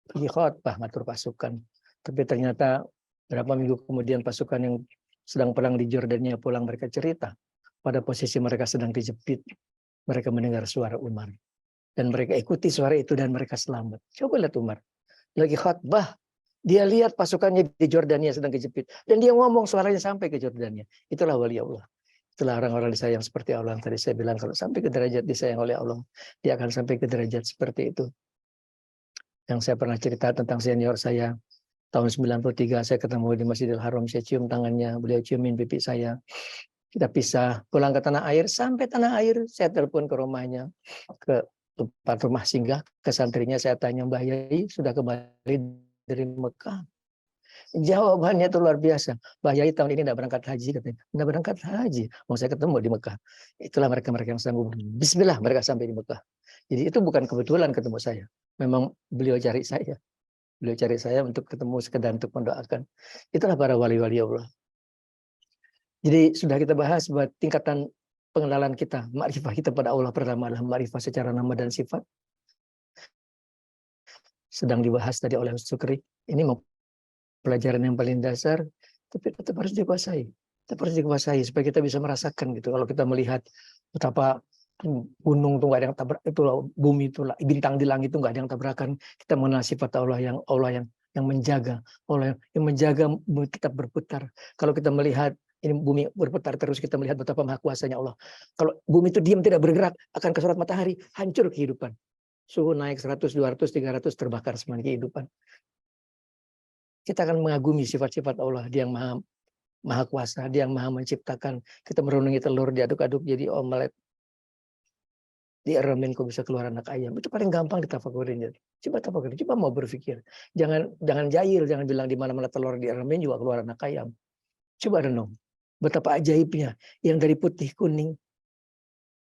Pergi khutbah ngatur pasukan. Tapi ternyata berapa minggu kemudian pasukan yang sedang perang di Jordania pulang, mereka cerita. Pada posisi mereka sedang dijepit, mereka mendengar suara Umar. Dan mereka ikuti suara itu dan mereka selamat. Coba lihat Umar. Lagi khutbah. Dia lihat pasukannya di Jordania sedang kejepit. Dan dia ngomong suaranya sampai ke Jordania. Itulah wali Allah. Itulah orang-orang disayang seperti Allah. Tadi saya bilang kalau sampai ke derajat disayang oleh Allah, dia akan sampai ke derajat seperti itu. Yang saya pernah cerita tentang senior saya, tahun 93 saya ketemu di Masjidil Haram, saya cium tangannya, beliau ciumin pipi saya. Kita pisah, pulang ke tanah air, sampai tanah air saya telepon ke rumahnya, ke tempat rumah singgah, ke santrinya saya tanya, Mbah Yai sudah kembali dari Mekah? Jawabannya itu luar biasa. Mbah Yai tahun ini tidak berangkat haji, katanya. Tidak berangkat haji. Mau saya ketemu di Mekah. Itulah mereka-mereka yang sanggup. Bismillah mereka sampai di Mekah. Jadi itu bukan kebetulan ketemu saya. Memang beliau cari saya. Beliau cari saya untuk ketemu sekedar untuk mendoakan. Itulah para wali-wali Allah. Jadi sudah kita bahas buat tingkatan pengenalan kita, makrifah kita pada Allah pertama adalah makrifah secara nama dan sifat. Sedang dibahas tadi oleh Ustaz Syukri. Ini pelajaran yang paling dasar, tapi tetap harus dikuasai. Tetap harus dikuasai supaya kita bisa merasakan gitu. Kalau kita melihat betapa gunung itu nggak ada yang tabrak, itulah bumi itulah bintang di langit itu nggak ada yang tabrakan. Kita mengenal sifat Allah yang menjaga, Allah yang menjaga bumi tetap berputar. Kalau kita melihat ini bumi berputar terus, kita melihat betapa maha kuasanya Allah. Kalau bumi itu diam tidak bergerak, akan ke sorot matahari, hancur kehidupan. Suhu naik 100, 200, 300 terbakar semuanya kehidupan. Kita akan mengagumi sifat-sifat Allah, dia yang maha kuasa, dia yang maha menciptakan. Kita merenungi telur diaduk-aduk jadi omelet. Diremin kok bisa keluar anak ayam. Itu paling gampang ditafakurin. Coba tafakurin, coba mau berpikir. Jangan jahil, jangan bilang di mana-mana telur diremin juga keluar anak ayam. Coba renung. Betapa ajaibnya yang dari putih kuning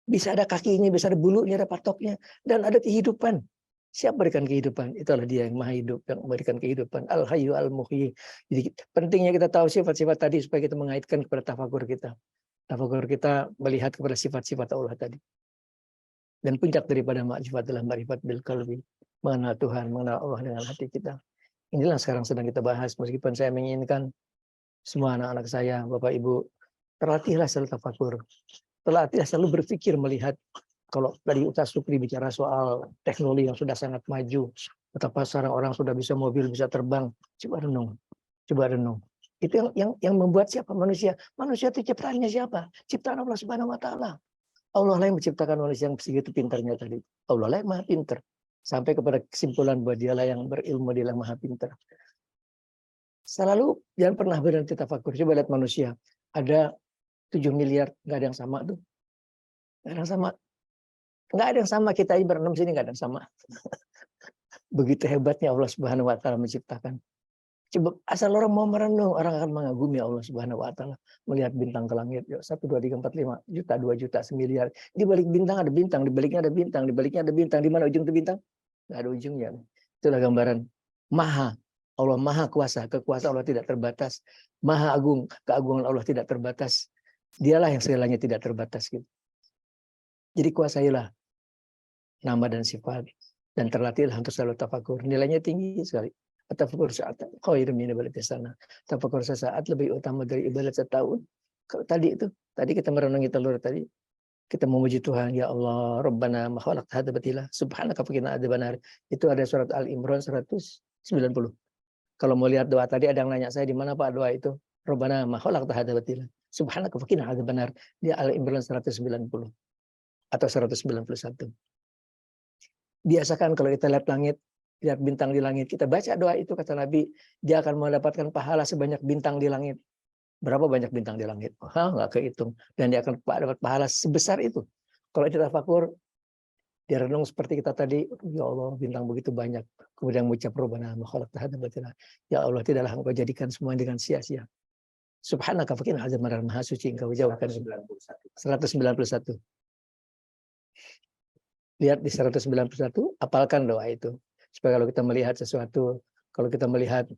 bisa ada kakinya, bisa ada bulunya, ada patoknya, dan ada kehidupan. Siapa berikan kehidupan? Itulah dia yang maha hidup, yang memberikan kehidupan. Al-Hayyu Al-Muhyi. Jadi pentingnya kita tahu sifat-sifat tadi supaya kita mengaitkan kepada tafakur kita. Tafakur kita melihat kepada sifat-sifat Allah tadi. Dan puncak daripada ma'rifat adalah ma'rifat bil qalbi. Mengenal Tuhan, mengenal Allah dengan hati kita. Inilah sekarang sedang kita bahas. Meskipun saya menginginkan semua anak-anak saya, Bapak Ibu, terlatihlah selalu tafakur. terlatih selalu berpikir melihat, kalau tadi Ustaz Supri bicara soal teknologi yang sudah sangat maju, betapa sekarang orang sudah bisa mobil, bisa terbang. Coba renung, coba renung. Itu yang membuat siapa manusia? Manusia itu ciptaannya siapa? Ciptaan Allah Subhanahu wa taala. Allah lah yang menciptakan manusia yang segitu pintarnya tadi. Allah lah yang maha pintar. Sampai kepada kesimpulan bahwa dialah yang berilmu, dialah yang maha pintar. Selalu jangan pernah berhenti tafakur. Coba lihat manusia. Ada 7 miliar, nggak ada yang sama tuh. Nggak ada yang sama. Nggak ada yang sama, kita ini berenam sini nggak ada yang sama. Begitu hebatnya Allah Subhanahu wa taala menciptakan. Coba asal orang mau merenung, orang akan mengagumi Allah Subhanahu wa taala. Melihat bintang ke langit, 1, 2, 3, 4, 5 juta, 2 juta, semiliar. Di balik bintang ada bintang, di baliknya ada bintang, di baliknya ada bintang. Di mana ujung itu bintang? Nggak ada ujungnya. Itulah gambaran maha. Allah maha kuasa, kekuasaan Allah tidak terbatas. Maha agung, keagungan Allah tidak terbatas. Dialah yang segalanya tidak terbatas gitu. Jadi kuasailah nama dan sifat, dan terlatihlah untuk selalu tafakur. Nilainya tinggi sekali. Tafakur saat khairun min ibadatis sana. Tafakur sesaat lebih utama dari ibadat setahun. Kalau tadi kita merenungi telur tadi, kita memuji Tuhan, ya Allah, Rabbana ma khalaqta hadza batila, subhanaka faqina adzabannar. Itu ada surat Al-Imran 190. Kalau mau lihat doa tadi, ada yang nanya saya, di mana Pak doa itu? Rabbana ma khalaqta hadza batila, subhanaka faqina adzabannar. Di Al-Imran 190 atau 191. Biasakan kalau kita lihat langit, lihat bintang di langit, kita baca doa itu, kata Nabi, dia akan mendapatkan pahala sebanyak bintang di langit. Berapa banyak bintang di langit? Nggak kehitung. Dan dia akan dapat pahala sebesar itu. Kalau kita tafakur, dia renung seperti kita tadi, ya Allah, bintang begitu banyak. Kemudian mengucap Rabbana ma khalaqta hadza batila. Ya Allah, tidaklah engkau jadikan semua dengan sia-sia. Subhanaka faqina adzabannar, maha suci engkau jauhkan. 191. Lihat di 191, apalkan doa itu. Supaya kalau kita melihat sesuatu, kalau kita melihat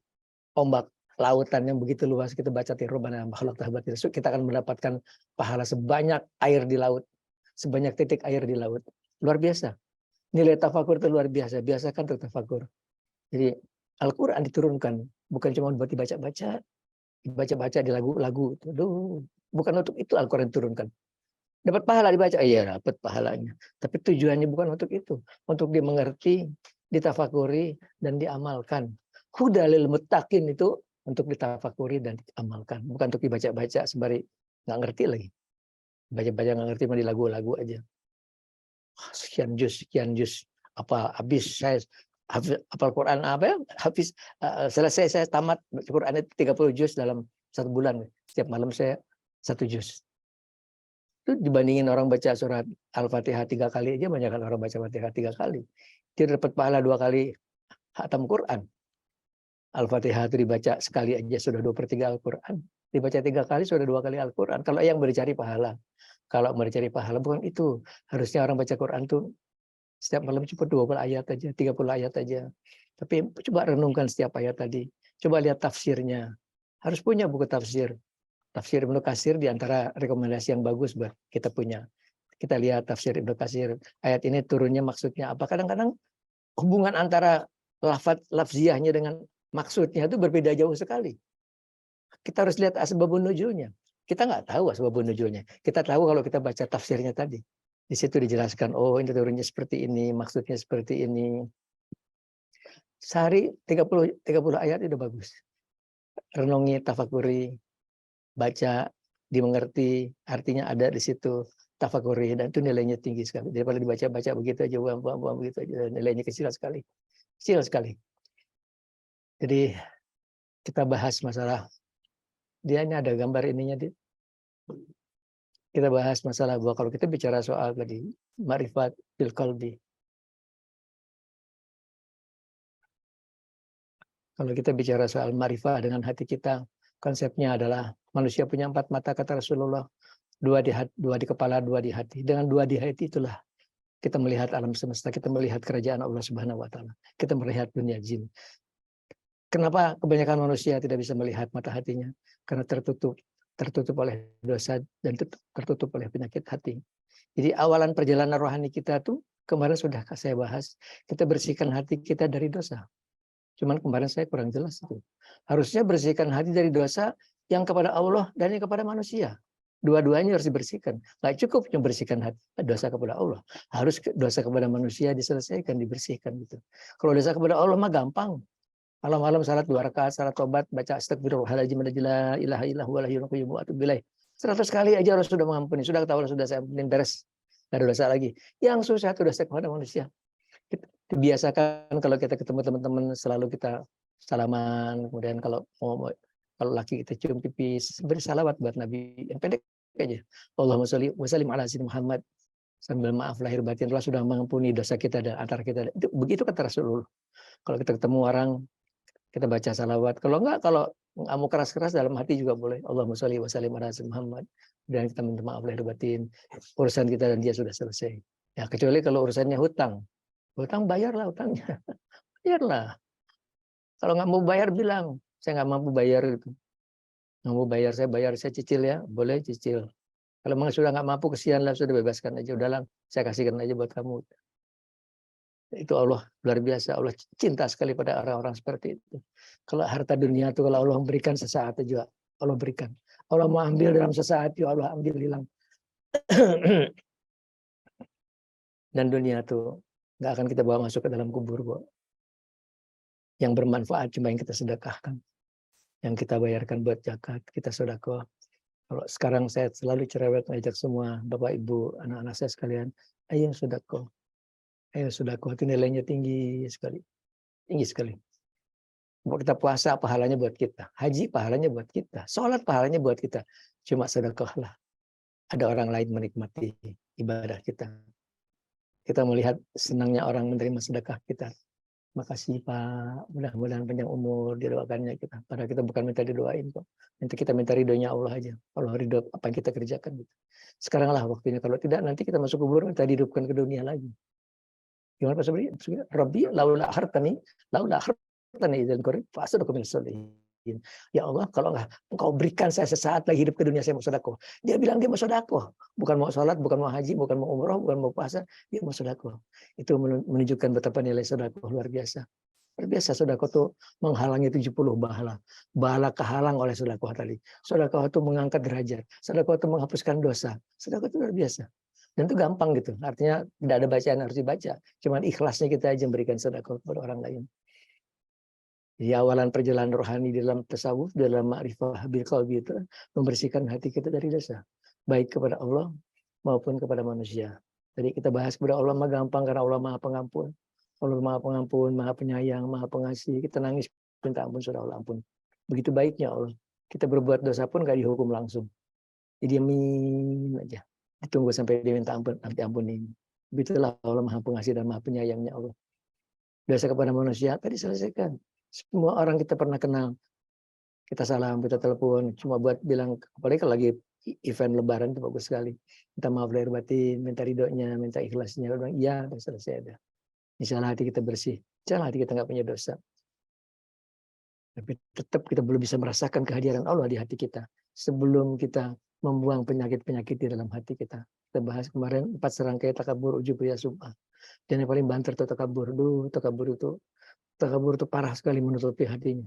ombak lautan yang begitu luas, kita baca Rabbana ma khalaqta hadza batila, kita akan mendapatkan pahala sebanyak air di laut, sebanyak titik air di laut. Luar biasa. Nilai tafakur itu luar biasa. Biasakan untuk tafakur. Jadi Al-Quran diturunkan bukan cuma buat dibaca-baca, di lagu-lagu. Bukan untuk itu Al-Quran diturunkan. Dapat pahala dibaca, iya dapat pahalanya. Tapi tujuannya bukan untuk itu. Untuk dimengerti, ditafakuri, dan diamalkan. Huda lil muttaqin itu untuk ditafakuri dan diamalkan. Bukan untuk dibaca-baca sembari nggak ngerti lagi. Baca-baca nggak ngerti, mah di lagu-lagu aja. Sekian juz. Apa habis saya hafal Quran apa ya? Habis selesai saya tamat Quran itu 30 juz dalam 1 bulan. Setiap malam saya 1 juz. Itu dibandingin orang baca surat Al-Fatihah 3 kali aja, banyak orang baca Fatihah 3 kali. Dia dapat pahala 2 kali khatam Quran. Al-Fatihah itu dibaca sekali aja sudah 2/3 Al-Quran. Dibaca 3 kali sudah 2 kali Al-Quran. Kalau yang mencari pahala. Kalau mencari pahala bukan itu. Harusnya orang baca Quran tuh setiap malam cuma 20 ayat aja, 30 ayat aja. Tapi coba renungkan setiap ayat tadi. Coba lihat tafsirnya. Harus punya buku tafsir. Tafsir Ibnu Katsir di antara rekomendasi yang bagus buat kita punya. Kita lihat tafsir Ibnu Katsir. Ayat ini turunnya maksudnya apa? Kadang-kadang hubungan antara lafziahnya dengan maksudnya itu berbeda jauh sekali. Kita harus lihat asbabun nuzulnya. Kita nggak tahu asbabun nuzulnya. Kita tahu kalau kita baca tafsirnya tadi. Di situ dijelaskan, oh ini turunnya seperti ini, maksudnya seperti ini. Sehari 30 ayat itu bagus. Renungi, tafakuri, baca, dimengerti, artinya ada di situ, tafakuri, dan itu nilainya tinggi sekali. Daripada dibaca-baca begitu aja, buang begitu aja, nilainya kecil sekali. Kecil sekali. Jadi kita bahas masalah, dia ini ada gambar ininya, kita bahas masalah bahwa kalau kita bicara soal tadi, ma'rifat bil qalbi. Kalau kita bicara soal ma'rifah dengan hati kita, konsepnya adalah manusia punya 4 mata, kata Rasulullah, 2 di kepala, 2 di hati. Dengan 2 di hati itulah kita melihat alam semesta, kita melihat kerajaan Allah Subhanahu wa taala. Kita melihat dunia jin. Kenapa kebanyakan manusia tidak bisa melihat mata hatinya? Karena tertutup oleh dosa dan tertutup oleh penyakit hati. Jadi awalan perjalanan rohani kita tuh kemarin sudah saya bahas, kita bersihkan hati kita dari dosa. Cuman kemarin saya kurang jelas itu. Harusnya bersihkan hati dari dosa yang kepada Allah dan yang kepada manusia. Dua-duanya harus dibersihkan. Nggak cukup cuma bersihkan hati, dosa kepada Allah. Harus dosa kepada manusia diselesaikan, dibersihkan gitu. Kalau dosa kepada Allah mah gampang. Malam-malam salat 2 rakaat, salat tobat, baca astagfirullahaladzim, la ilaha illallah wa la ilaha illallah wa atubu ilaih. 100 kali aja Allah sudah mengampuni. Sudah tahu Allah sudah saya ampunin, beres. Nggak ada dosa lagi. Yang susah itu dosa kepada manusia. Biasakan kalau kita ketemu teman-teman selalu kita salaman, kemudian kalau laki kita cium pipis, beri salawat buat Nabi yang pendek aja. Allahumma sholli wa sallim ala sayyidina Muhammad, sambil maaf lahir batin, Allah sudah mengampuni dosa kita dan antara kita. Itu begitu kata Rasulullah. Kalau kita ketemu orang, kita baca salawat. Kalau nggak mau keras-keras dalam hati juga boleh. Allahumma sholli wa sallim ala sayyidina Muhammad, dan kita minta maaf lahir batin. Urusan kita dan dia sudah selesai. Ya kecuali kalau urusannya hutang. Hutang bayarlah hutangnya. Bayarlah. Kalau nggak mau bayar bilang, saya nggak mampu bayar itu. Nggak mau bayar, saya cicil ya. Boleh cicil. Kalau memang sudah nggak mampu, kesianlah, sudah bebaskan aja. Udahlah, saya kasihkan aja buat kamu. Itu Allah luar biasa. Allah cinta sekali pada orang-orang seperti itu. Kalau harta dunia itu kalau Allah memberikan sesaat juga, Allah berikan. Allah mau ambil dalam sesaat, ya Allah ambil hilang. Dan dunia itu nggak akan kita bawa masuk ke dalam kubur kok. Yang bermanfaat cuma yang kita sedekahkan, yang kita bayarkan buat zakat, kita sedekah. Kalau sekarang saya selalu cerewet ngajak semua Bapak Ibu, anak-anak saya sekalian, ayo sedekah. Ayo sedekah, itu nilainya tinggi sekali. Tinggi sekali. Mau kita puasa pahalanya buat kita, haji pahalanya buat kita, sholat pahalanya buat kita. Cuma sedekahlah. Ada orang lain menikmati ibadah kita. Kita melihat senangnya orang menerima sedekah kita. Makasih Pak, mudah-mudahan panjang umur, didoakannya kita. Padahal kita bukan minta didoain kok. Kita minta ridhonya Allah aja. Allah ridho apa yang kita kerjakan. Gitu. Sekarang lah waktunya. Kalau tidak nanti kita masuk kubur, kita dihidupkan ke dunia lagi. Gimana Pak Sabri? Rabbi laula hartani idzan qarib fa asadaqu min sholihin. Ya Allah, kalau Engkau berikan saya sesaat lagi hidup ke dunia, saya mau sedekah. Dia bilang dia mau sedekah, bukan mau sholat, bukan mau haji, bukan mau umroh, bukan mau puasa, dia mau sedekah. Itu menunjukkan betapa nilai sedekah luar biasa. Luar biasa sedekah itu menghalangi 70 bahala. Bahala kehalang oleh sedekah tadi. Sedekah itu mengangkat derajat. Sedekah itu menghapuskan dosa. Sedekah itu luar biasa. Dan itu gampang gitu. Artinya tidak ada bacaan harus dibaca. Cuman ikhlasnya kita aja memberikan sedekah kepada orang lain. Di awalan perjalanan rohani dalam tasawuf, dalam ma'rifah bil qalbi itu membersihkan hati kita dari dosa, baik kepada Allah maupun kepada manusia. Jadi kita bahas kepada Allah mah gampang karena Allah Maha Pengampun. Allah Maha Pengampun, Maha Penyayang, Maha Pengasih. Kita nangis minta ampun sudah Allah ampun. Begitu baiknya Allah. Kita berbuat dosa pun gak dihukum langsung. Jadi diamin aja. Ditunggu sampai dia minta ampun, nanti ampunin. Begitulah Allah Maha Pengasih dan Maha Penyayangnya Allah. Dosa kepada manusia tadi selesaikan. Semua orang kita pernah kenal. Kita salam, kita telepon. Cuma buat bilang, apalagi kalau lagi event lebaran itu bagus sekali. Minta maaf lahir batin, minta ridhonya, minta ikhlasnya. Bilang, iya, selesai ada. Insya Allah hati kita bersih. Insya Allah hati kita nggak punya dosa. Tapi tetap kita belum bisa merasakan kehadiran Allah di hati kita. Sebelum kita membuang penyakit-penyakit di dalam hati kita. Kita bahas kemarin 4 serangkai takabur, ujub, riya, sum'ah. Dan yang paling banter itu takabur. Takabur itu parah sekali menutupi hatinya.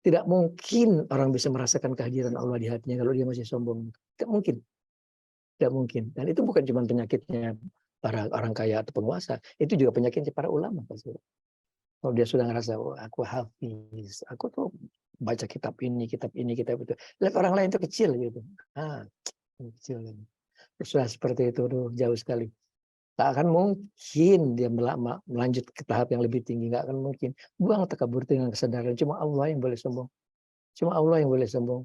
Tidak mungkin orang bisa merasakan kehadiran Allah di hatinya kalau dia masih sombong. Tidak mungkin. Tidak mungkin. Dan itu bukan cuma penyakitnya para orang kaya atau penguasa. Itu juga penyakitnya para ulama. Kalau dia sudah ngerasa, oh, aku hafiz, aku tuh baca kitab ini, kitab itu. Lihat orang lain itu kecil gitu. Kecil. Terus sudah seperti itu, jauh sekali. Tak akan mungkin dia melanjut ke tahap yang lebih tinggi. Nggak akan mungkin. Buang takabur dengan kesadaran. Cuma Allah yang boleh sombong. Cuma Allah yang boleh sombong.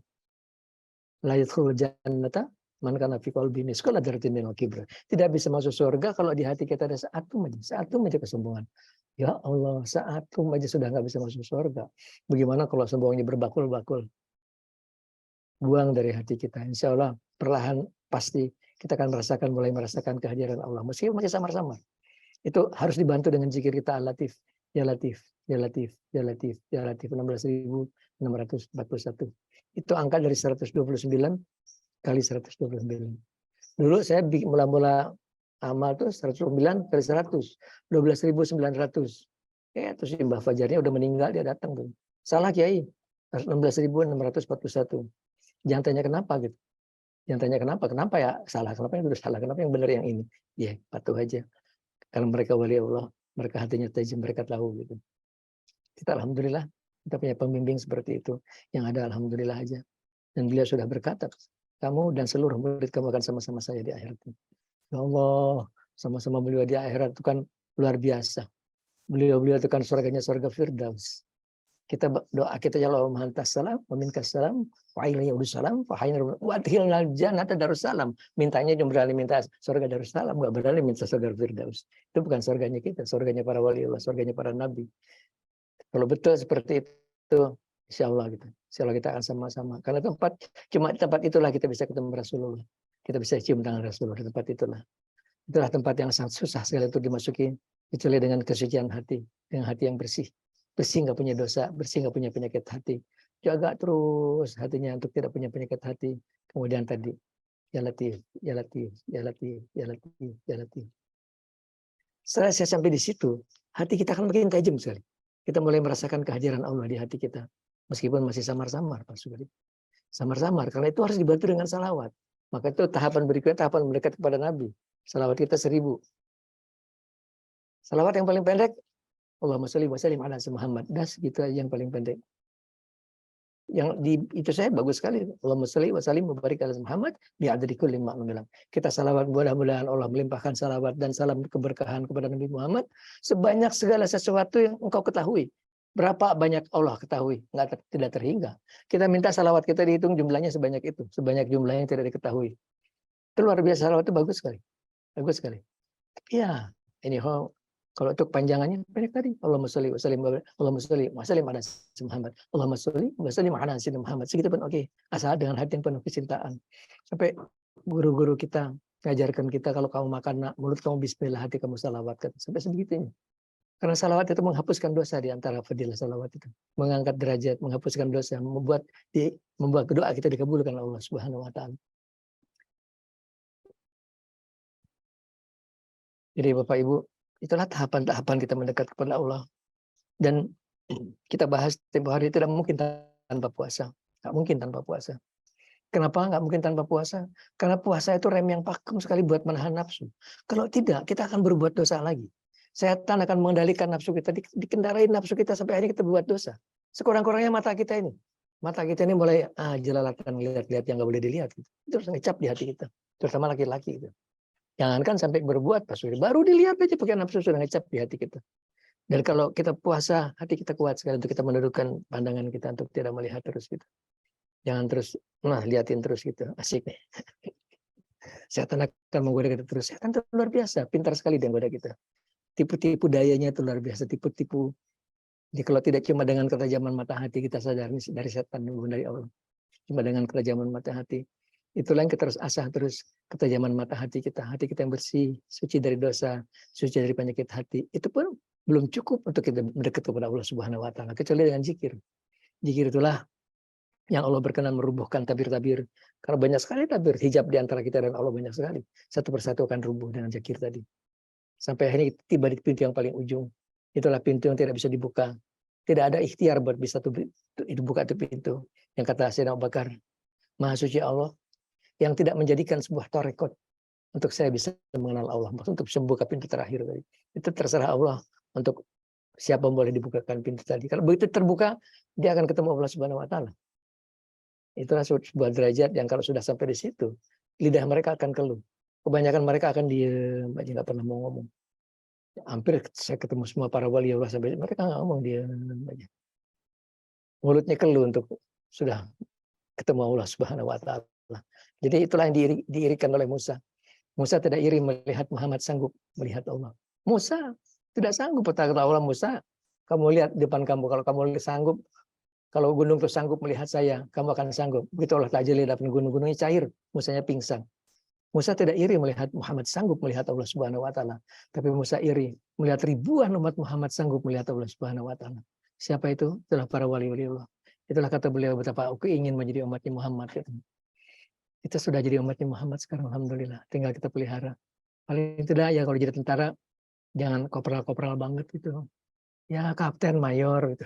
La yadkhulul jannata man kana fi qalbihi misqala dzarratin minal kibr. Tidak bisa masuk surga kalau di hati kita ada seatum aja kesombongan. Ya Allah, seatum aja sudah nggak bisa masuk surga. Bagaimana kalau sombongnya berbakul-bakul? Buang dari hati kita. Insya Allah perlahan pasti kita akan mulai merasakan kehadiran Allah. Meskipun masih samar-samar. Itu harus dibantu dengan zikir kita Al-Latif. Ya Latif, Ya Latif, Ya Latif, Ya Latif. 16.641. Itu angka dari 129 kali 129. Dulu saya mula-mula amal tuh 109 kali 100. 12.900. Terus Mbah Fajarnya udah meninggal, dia datang tuh. Salah Kiai. 16.641. Jangan tanya kenapa gitu. Yang tanya kenapa? Kenapa ya salah? Kenapa yang udah salah? Kenapa yang benar yang ini? Ya, patuh aja. Kalau mereka wali Allah, mereka hatinya tajam, mereka tahu gitu. Kita alhamdulillah kita punya pembimbing seperti itu. Yang ada alhamdulillah aja. Dan beliau sudah berkata, kamu dan seluruh murid kamu akan sama-sama saya di akhirat. Ya Allah, sama-sama beliau di akhirat itu kan luar biasa. Beliau itu kan surganya surga Firdaus. Kita doa kita ya Allah mahantas salam, meminkas salam, wa'ilaihi salam, wa'adhilnal jannata darussalam. Mintanya cuma berani minta surga darussalam, enggak berani minta surga Firdaus. Itu bukan surganya kita, surganya para wali Allah, surganya para nabi. Kalau betul seperti itu, insya Allah gitu. Insya Allah kita akan sama-sama. Karena cuma tempat itulah kita bisa ketemu Rasulullah. Kita bisa cium tangan Rasulullah di tempat itulah. Itulah tempat yang sangat susah sekali untuk dimasuki, kecuali dengan kesucian hati, dengan hati yang bersih. Bersih nggak punya dosa, bersih nggak punya penyakit hati. Jaga terus hatinya untuk tidak punya penyakit hati. Kemudian tadi, ya Latif, ya Latif, ya Latif, ya Latif, ya Latif. Setelah saya sampai di situ, hati kita akan makin tajam sekali. Kita mulai merasakan kehadiran Allah di hati kita. Meskipun masih samar-samar, Pak Sugadi. Samar-samar, karena itu harus dibantu dengan salawat. Maka itu tahapan berikutnya, tahapan mendekat kepada Nabi. Salawat kita 1000. Salawat yang paling pendek, Allahumma sholli wa sallim ala Muhammad. Das gitu aja yang paling pendek. Yang itu saya bagus sekali. Allahumma sholli wa sallim wa barik ala Muhammad bi'adadi kulli ma bilang. Kita salawat, mudah-mudahan Allah melimpahkan salawat dan salam keberkahan kepada Nabi Muhammad sebanyak segala sesuatu yang engkau ketahui. Berapa banyak Allah ketahui, tidak terhingga. Kita minta salawat kita dihitung jumlahnya sebanyak itu, sebanyak jumlah yang tidak diketahui. Itu luar biasa, salawat itu bagus sekali. Bagus sekali. Ya, ini kalau untuk panjangannya pendek tadi. Allahumma sholli wa sallim Allahumma sholli wa sallim ala Muhammad. Allahumma sholli wa sallim ala sayyidina Muhammad. Segitu pun oke. Asal dengan hati yang penuh kecintaan. Sampai guru-guru kita ngajarkan kita kalau kamu makan mulut kamu bismillah, hati kamu salawat. Sampai sebegitunya. Karena salawat itu menghapuskan dosa di antara fadilah salawat itu. Mengangkat derajat, menghapuskan dosa, membuat doa kita dikabulkan oleh Allah Subhanahu wa taala. Jadi Bapak Ibu, itulah tahapan-tahapan kita mendekat kepada Allah. Dan kita bahas tempo hari tidak mungkin tanpa puasa. Nggak mungkin tanpa puasa. Kenapa nggak mungkin tanpa puasa? Karena puasa itu rem yang pakem sekali buat menahan nafsu. Kalau tidak, kita akan berbuat dosa lagi. Setan akan mengendalikan nafsu kita, dikendarai nafsu kita sampai akhirnya kita berbuat dosa. Sekurang-kurangnya mata kita ini. Mata kita ini mulai jelalatan lihat-lihat yang nggak boleh dilihat. Gitu. Itu harus ngecap di hati kita. Terutama laki-laki itu. Jangankan sampai berbuat, Pak Suri. Baru dilihat aja pakai nafsu sudah ngecap di hati kita. Dan kalau kita puasa, hati kita kuat sekali untuk kita menundukkan pandangan kita untuk tidak melihat terus gitu. Jangan terus, liatin terus gitu. Asik nih. Setan akan menggoda kita terus. Setan itu luar biasa. Pintar sekali dia menggoda kita. Tipu-tipu dayanya itu luar biasa. Tipu-tipu. Jadi kalau tidak cuma dengan ketajaman mata hati kita sadar dari setan, bukan dari Allah. Cuma dengan ketajaman mata hati. Itulah yang kita harus asah terus ketajaman mata hati kita yang bersih, suci dari dosa, suci dari penyakit hati. Itu pun belum cukup untuk kita mendekat kepada Allah Subhanahu wa taala kecuali dengan zikir. Zikir itulah yang Allah berkenan merubuhkan tabir-tabir. Karena banyak sekali tabir hijab di antara kita dan Allah banyak sekali. Satu persatu akan rubuh dengan zikir tadi. Sampai akhirnya tiba di pintu yang paling ujung. Itulah pintu yang tidak bisa dibuka. Tidak ada ikhtiar buat bisa dibuka itu pintu. Yang kata Sayyidina Abu Bakar, Maha Suci Allah yang tidak menjadikan sebuah torekot untuk saya bisa mengenal Allah, untuk bisa membuka pintu terakhir tadi. Itu terserah Allah untuk siapa boleh dibukakan pintu tadi. Kalau begitu terbuka, dia akan ketemu Allah Subhanahu wa taala. Itulah sebuah derajat yang kalau sudah sampai di situ, lidah mereka akan keluh. Kebanyakan mereka akan diam aja, nggak pernah mau ngomong. Hampir saya ketemu semua para wali Allah sampai mereka nggak ngomong, diam aja. Mulutnya keluh untuk sudah ketemu Allah Subhanahu wa taala. Jadi itulah yang diirikan oleh Musa. Musa tidak iri melihat Muhammad sanggup melihat Allah. Musa tidak sanggup, kata Allah, Musa, kamu lihat depan kamu, kalau kamu sanggup, kalau gunung itu sanggup melihat saya, kamu akan sanggup. Begitu Allah tajalli dapat gunung-gunungnya cair, Musanya pingsan. Musa tidak iri melihat Muhammad sanggup melihat Allah Subhanahu wa taala, tapi Musa iri melihat ribuan umat Muhammad sanggup melihat Allah Subhanahu wa taala. Siapa itu? Itulah para wali-wali Allah. Itulah kata beliau, betapa aku ingin menjadi umatnya Muhammad. Kita sudah jadi umatnya Muhammad sekarang, alhamdulillah. Tinggal kita pelihara. Paling tidak ya kalau jadi tentara, jangan kopral-kopral banget gitu. Ya kapten, mayor gitu.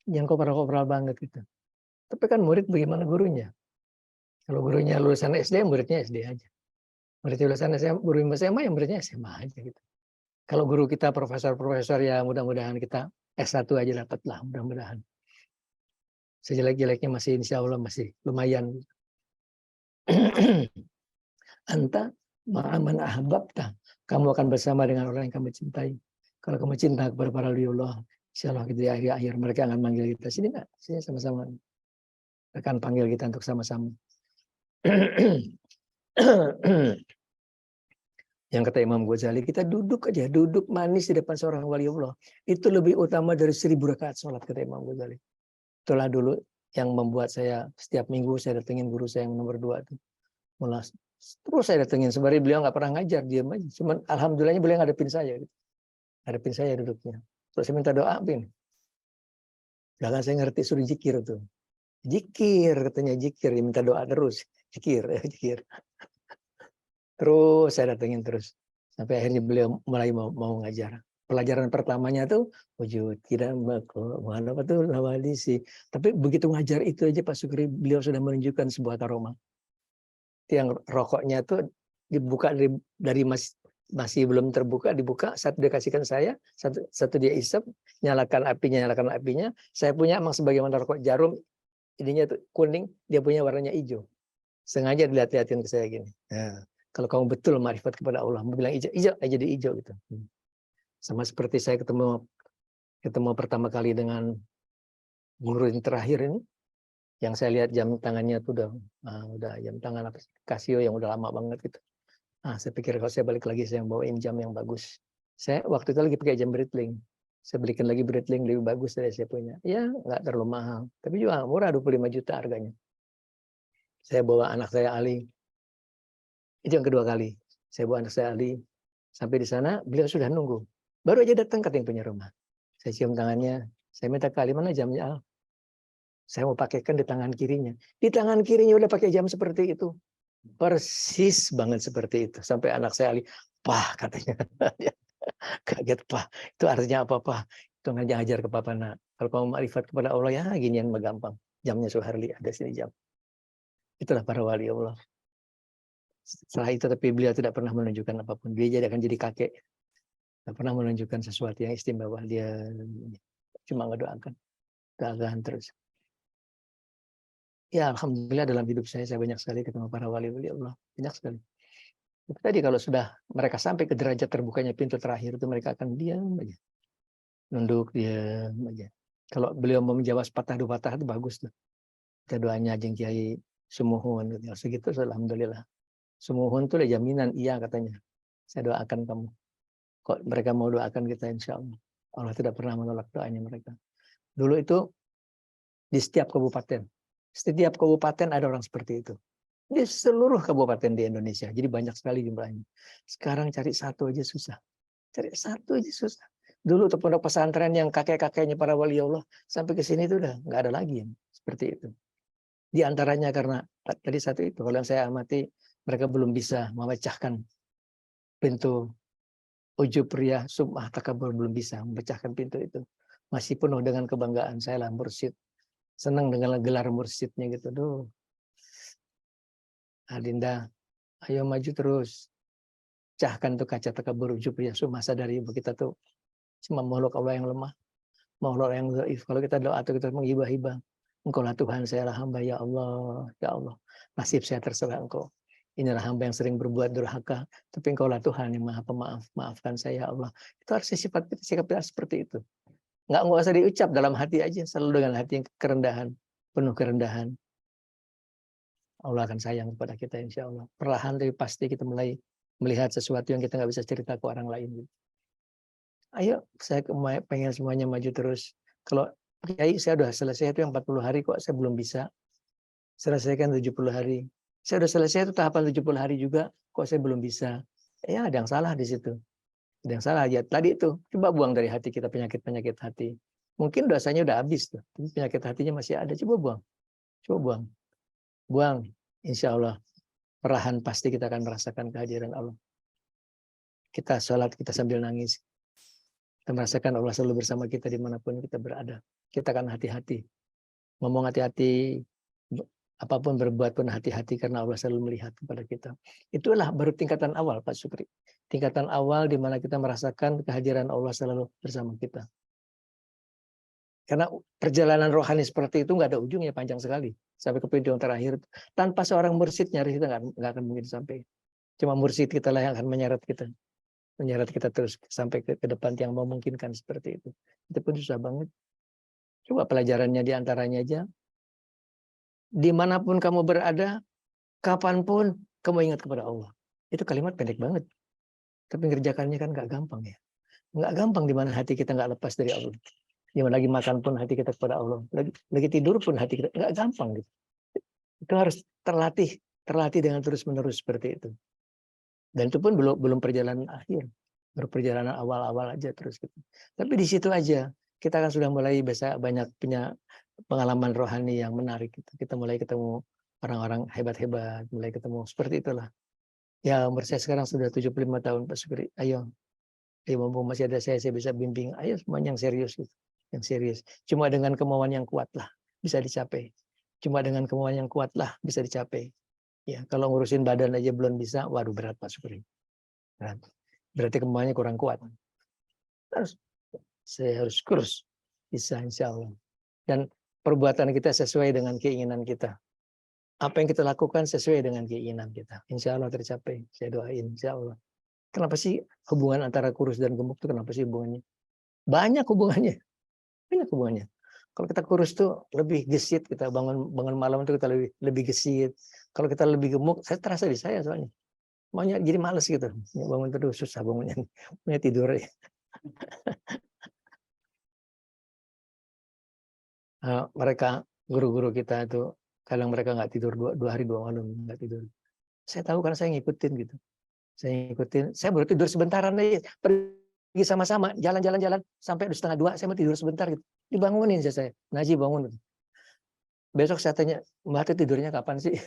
Jangan kopral-kopral banget gitu. Tapi kan murid bagaimana gurunya? Kalau gurunya lulusan SD, muridnya SD aja. Muridnya lulusan SMA, guru SMA yang muridnya SMA aja gitu. Kalau guru kita profesor-profesor ya mudah-mudahan kita S1 aja dapat lah, mudah-mudahan. Sejelek-jeleknya masih insya Allah masih lumayan. Anta ma'aman ahbabta. Kamu akan bersama dengan orang yang kamu cintai. Kalau kamu cinta kepada para waliullah, insya Allah di akhir-akhir mereka akan manggil kita. Sini nggak? Sini sama-sama. Akan panggil kita untuk sama-sama. Yang kata Imam Ghazali, kita duduk aja, duduk manis di depan seorang waliullah. Itu lebih utama dari 1000 rakaat sholat, kata Imam Ghazali. Itulah dulu yang membuat saya setiap minggu saya datengin guru saya yang nomor 2 itu. Mulai terus saya datengin, sebenarnya beliau nggak pernah ngajar, diam aja. Cuman alhamdulillahnya beliau ngadepin saya. Gitu. Ngadepin saya duduknya. Terus saya minta doa, Bin. Jangan saya ngerti suruh zikir tuh. Zikir, katanya zikir. Dia minta doa terus. Zikir, ya zikir. Terus saya datengin terus. Sampai akhirnya beliau mulai mau ngajar. Pelajaran pertamanya tuh wujud tidak mana apa tuh sih. Tapi begitu ngajar itu aja Pak Sukri beliau sudah menunjukkan sebuah karomah. Yang rokoknya tuh dibuka dari masih belum terbuka, dibuka, satu dia kasihkan saya, satu dia isep, nyalakan apinya. Saya punya emang sebagaimana rokok jarum, ininya tuh kuning, dia punya warnanya hijau. Sengaja dilihat-lihatin ke saya gini. Nah, kalau kamu betul ma'rifat kepada Allah, mau bilang hijau aja di hijau gitu. Sama seperti saya ketemu pertama kali dengan guru yang terakhir ini, yang saya lihat jam tangannya tuh udah jam tangan Casio yang udah lama banget gitu. Saya pikir kalau saya balik lagi saya bawain jam yang bagus. Saya waktu itu lagi pakai jam Breitling. Saya belikan lagi Breitling lebih bagus dari saya punya. Ya nggak terlalu mahal, tapi juga murah 25 juta harganya. Saya bawa anak saya Ali. Itu yang kedua kali. Saya bawa anak saya Ali. Sampai di sana beliau sudah nunggu. Baru aja datang katanya punya rumah. Saya cium tangannya. Saya minta ke Ali, mana jamnya Al? Saya mau pakaikan di tangan kirinya. Di tangan kirinya udah pakai jam seperti itu. Persis banget seperti itu. Sampai anak saya Ali, Pah katanya. Kaget, Pah. Itu artinya apa, Pah? Itu ngajar ke Papa nak. Kalau kamu ma'rifat kepada Allah, ya ginian mah gampang. Jamnya Suharli, ada sini jam. Itulah para wali Allah. Setelah itu tapi beliau tidak pernah menunjukkan apapun. Dia akan jadi kakek. Tidak pernah menunjukkan sesuatu yang istimewa. Dia cuma ngedoakan. Doakan terus. Ya alhamdulillah dalam hidup saya banyak sekali ketemu para wali-wali Allah. Banyak sekali. Tapi tadi kalau sudah mereka sampai ke derajat terbukanya pintu terakhir itu mereka akan diam aja. Nunduk diam aja. Kalau beliau mau menjawab sepatah dua patah itu bagus tuh. Kita doanya Jeng Kiai Sumuhun gitu. Segitu alhamdulillah. Sumuhun itu jaminan iya katanya. Saya doakan kamu. Kok mereka mau doakan kita insya Allah. Allah tidak pernah menolak doanya mereka. Dulu itu di setiap kabupaten ada orang seperti itu. Di seluruh kabupaten di Indonesia. Jadi banyak sekali jumlahnya. Sekarang cari satu aja susah. Dulu untuk pondok pesantren yang kakek-kakeknya para wali Allah sampai ke sini itu udah nggak ada lagi yang seperti itu. Di antaranya karena tadi satu itu kalau yang saya amati mereka belum bisa memecahkan pintu ujub riyah sum'ah takabur, belum bisa memecahkan pintu itu. Masih penuh dengan kebanggaan saya lah mursyid. Senang dengan gelar mursyidnya gitu. Duh. Adinda, ayo maju terus. Pecahkan tuh kaca takabur ujub riyah sum'ah, sadari kita tuh cuma makhluk Allah yang lemah. Makhluk yang dhaif. Kalau kita doa atau kita menghibah-hibah, Engkaulah Tuhan, saya lah hamba, ya Allah, ya Allah. Nasib saya terserah Engkau. Inilah hamba yang sering berbuat durhaka, tapi Engkaulah Tuhan yang Maha Pemaaf. Maafkan saya, ya Allah. Itu harus sikap kita seperti itu. Nggak usah diucap, dalam hati aja, selalu dengan hati yang kerendahan, penuh kerendahan. Allah akan sayang kepada kita, insya Allah. Perlahan tapi pasti kita mulai melihat sesuatu yang kita nggak bisa cerita ke orang lain. Ayo, saya pengen semuanya maju terus. Kalau Kiai saya udah selesai itu yang 40 hari kok saya belum bisa. Selesaikan 70 hari. Saya udah selesai itu tahapan 70 hari juga kok saya belum bisa. Ya ada yang salah di situ. Ada yang salah aja. Tadi itu coba buang dari hati kita penyakit-penyakit hati. Mungkin dosanya udah habis tuh. Tapi penyakit hatinya masih ada. Coba buang. Coba buang. Buang. Insya Allah perlahan pasti kita akan merasakan kehadiran Allah. Kita sholat, kita sambil nangis. Kita merasakan Allah selalu bersama kita dimanapun kita berada. Kita akan hati-hati. Ngomong hati-hati, Apapun berbuat pun hati-hati karena Allah selalu melihat kepada kita. Itulah baru tingkatan awal, Pak Syukri. Tingkatan awal di mana kita merasakan kehadiran Allah selalu bersama kita. Karena perjalanan rohani seperti itu nggak ada ujungnya, panjang sekali. Sampai ke pintu yang terakhir. Tanpa seorang mursyid nyari kita nggak akan mungkin sampai. Cuma mursyid kita lah yang akan menyeret kita. Menyeret kita terus sampai ke depan yang memungkinkan seperti itu. Itu pun susah banget. Coba pelajarannya di antaranya aja. Dimanapun kamu berada, kapanpun kamu ingat kepada Allah. Itu kalimat pendek banget. Tapi ngerjakannya kan nggak gampang ya. Nggak gampang di mana hati kita nggak lepas dari Allah. Di mana lagi makan pun hati kita kepada Allah. Lagi tidur pun hati kita nggak gampang gitu. Itu harus terlatih dengan terus-menerus seperti itu. Dan itu pun belum perjalanan akhir. Baru perjalanan awal-awal aja terus gitu. Tapi di situ aja kita kan sudah mulai banyak punya pengalaman rohani yang menarik. Kita mulai ketemu orang-orang hebat-hebat, mulai ketemu seperti itulah. Ya umur saya sekarang sudah 75 tahun Pak Syukri. Ayo mumpung masih ada saya bisa bimbing. Ayo semuanya yang serius gitu. Yang serius. Cuma dengan kemauan yang kuat lah bisa dicapai. Cuma dengan kemauan yang kuat lah bisa dicapai. Ya kalau ngurusin badan aja belum bisa, waduh berat Pak Syukri. Berat. Berarti kemauannya kurang kuat. Saya harus kurus. Bisa insya Allah. Dan perbuatan kita sesuai dengan keinginan kita. Apa yang kita lakukan sesuai dengan keinginan kita. Insya Allah tercapai. Saya doain. Insya Allah. Kenapa sih hubungan antara kurus dan gemuk itu kenapa sih hubungannya? Banyak hubungannya. Banyak hubungannya. Kalau kita kurus tuh lebih gesit. Kita bangun malam itu kita lebih gesit. Kalau kita lebih gemuk, saya terasa di saya soalnya. Maunya jadi males gitu. Bangun terus susah bangunnya. Maunya tidur ya. Mereka guru-guru kita itu kadang mereka nggak tidur dua hari 2 malam nggak tidur. Saya tahu karena saya ngikutin gitu. Saya baru tidur sebentaran aja. Pergi sama-sama jalan-jalan sampai 1:30 saya mau tidur sebentar gitu. Dibangunin saya. Ngaji bangun. Besok saya tanya, "Mbak tidurnya kapan sih?"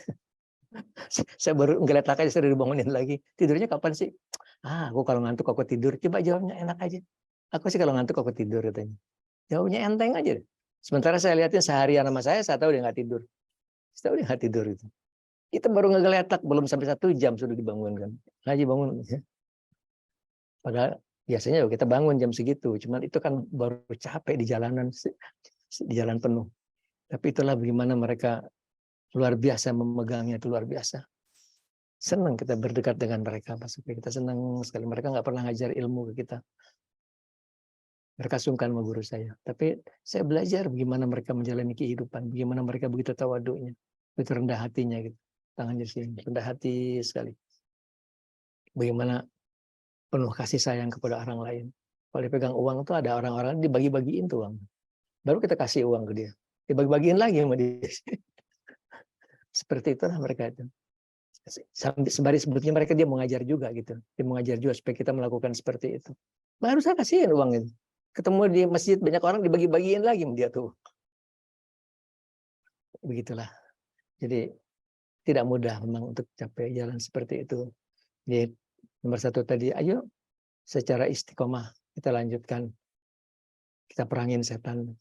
Saya baru ngeliat aja saya dibangunin lagi. "Tidurnya kapan sih?" Aku kalau ngantuk aku tidur. Coba jawabnya enak aja. Aku sih kalau ngantuk aku tidur katanya. Jawabnya enteng aja. Sementara saya lihatin seharian sama saya tahu dia nggak tidur. Saya tahu dia nggak tidur itu. Kita baru ngegeletak, belum sampai 1 jam sudah dibangunkan. Ngaji bangun. Padahal biasanya kita bangun jam segitu. Cuman itu kan baru capek di jalanan, di jalan penuh. Tapi itulah bagaimana mereka luar biasa memegangnya, itu luar biasa. Senang kita berdekat dengan mereka. Supaya kita senang sekali. Mereka nggak pernah ngajar ilmu ke kita. Mereka sungkan sama guru saya. Tapi saya belajar bagaimana mereka menjalani kehidupan. Bagaimana mereka begitu tawaduknya. Begitu rendah hatinya. Gitu. Tangannya sini. Rendah hati sekali. Bagaimana penuh kasih sayang kepada orang lain. Kalau dipegang uang itu ada orang-orang dibagi-bagiin tuh uang. Baru kita kasih uang ke dia. Dibagi-bagiin lagi sama dia. Seperti itulah mereka itu. Sembari sebetulnya mereka dia mengajar juga gitu. Dia mengajar juga supaya kita melakukan seperti itu. Baru saya kasihin uang itu. Ketemu di masjid banyak orang dibagi-bagiin lagi dia tuh. Begitulah. Jadi tidak mudah memang untuk capai jalan seperti itu. Jadi nomor 1 tadi, ayo secara istiqomah kita lanjutkan. Kita perangin setan.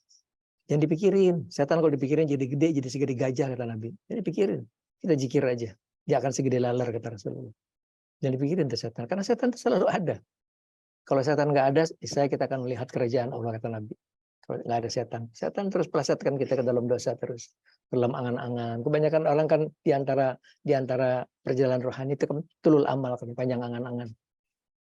Jangan dipikirin. Setan kalau dipikirin jadi gede, jadi segede gajah kata Nabi. Jadi pikirin. Kita zikir aja. Dia akan segede laler kata Rasulullah. Jangan dipikirin tuh setan. Karena setan itu selalu ada. Kalau setan nggak ada, kita akan melihat kerajaan Allah kata Nabi. Kalau nggak ada setan, setan terus pelesetkan kita ke dalam dosa terus, dalam angan-angan. Kebanyakan orang kan di antara perjalanan rohani itu kan tulul amal, kan panjang angan-angan,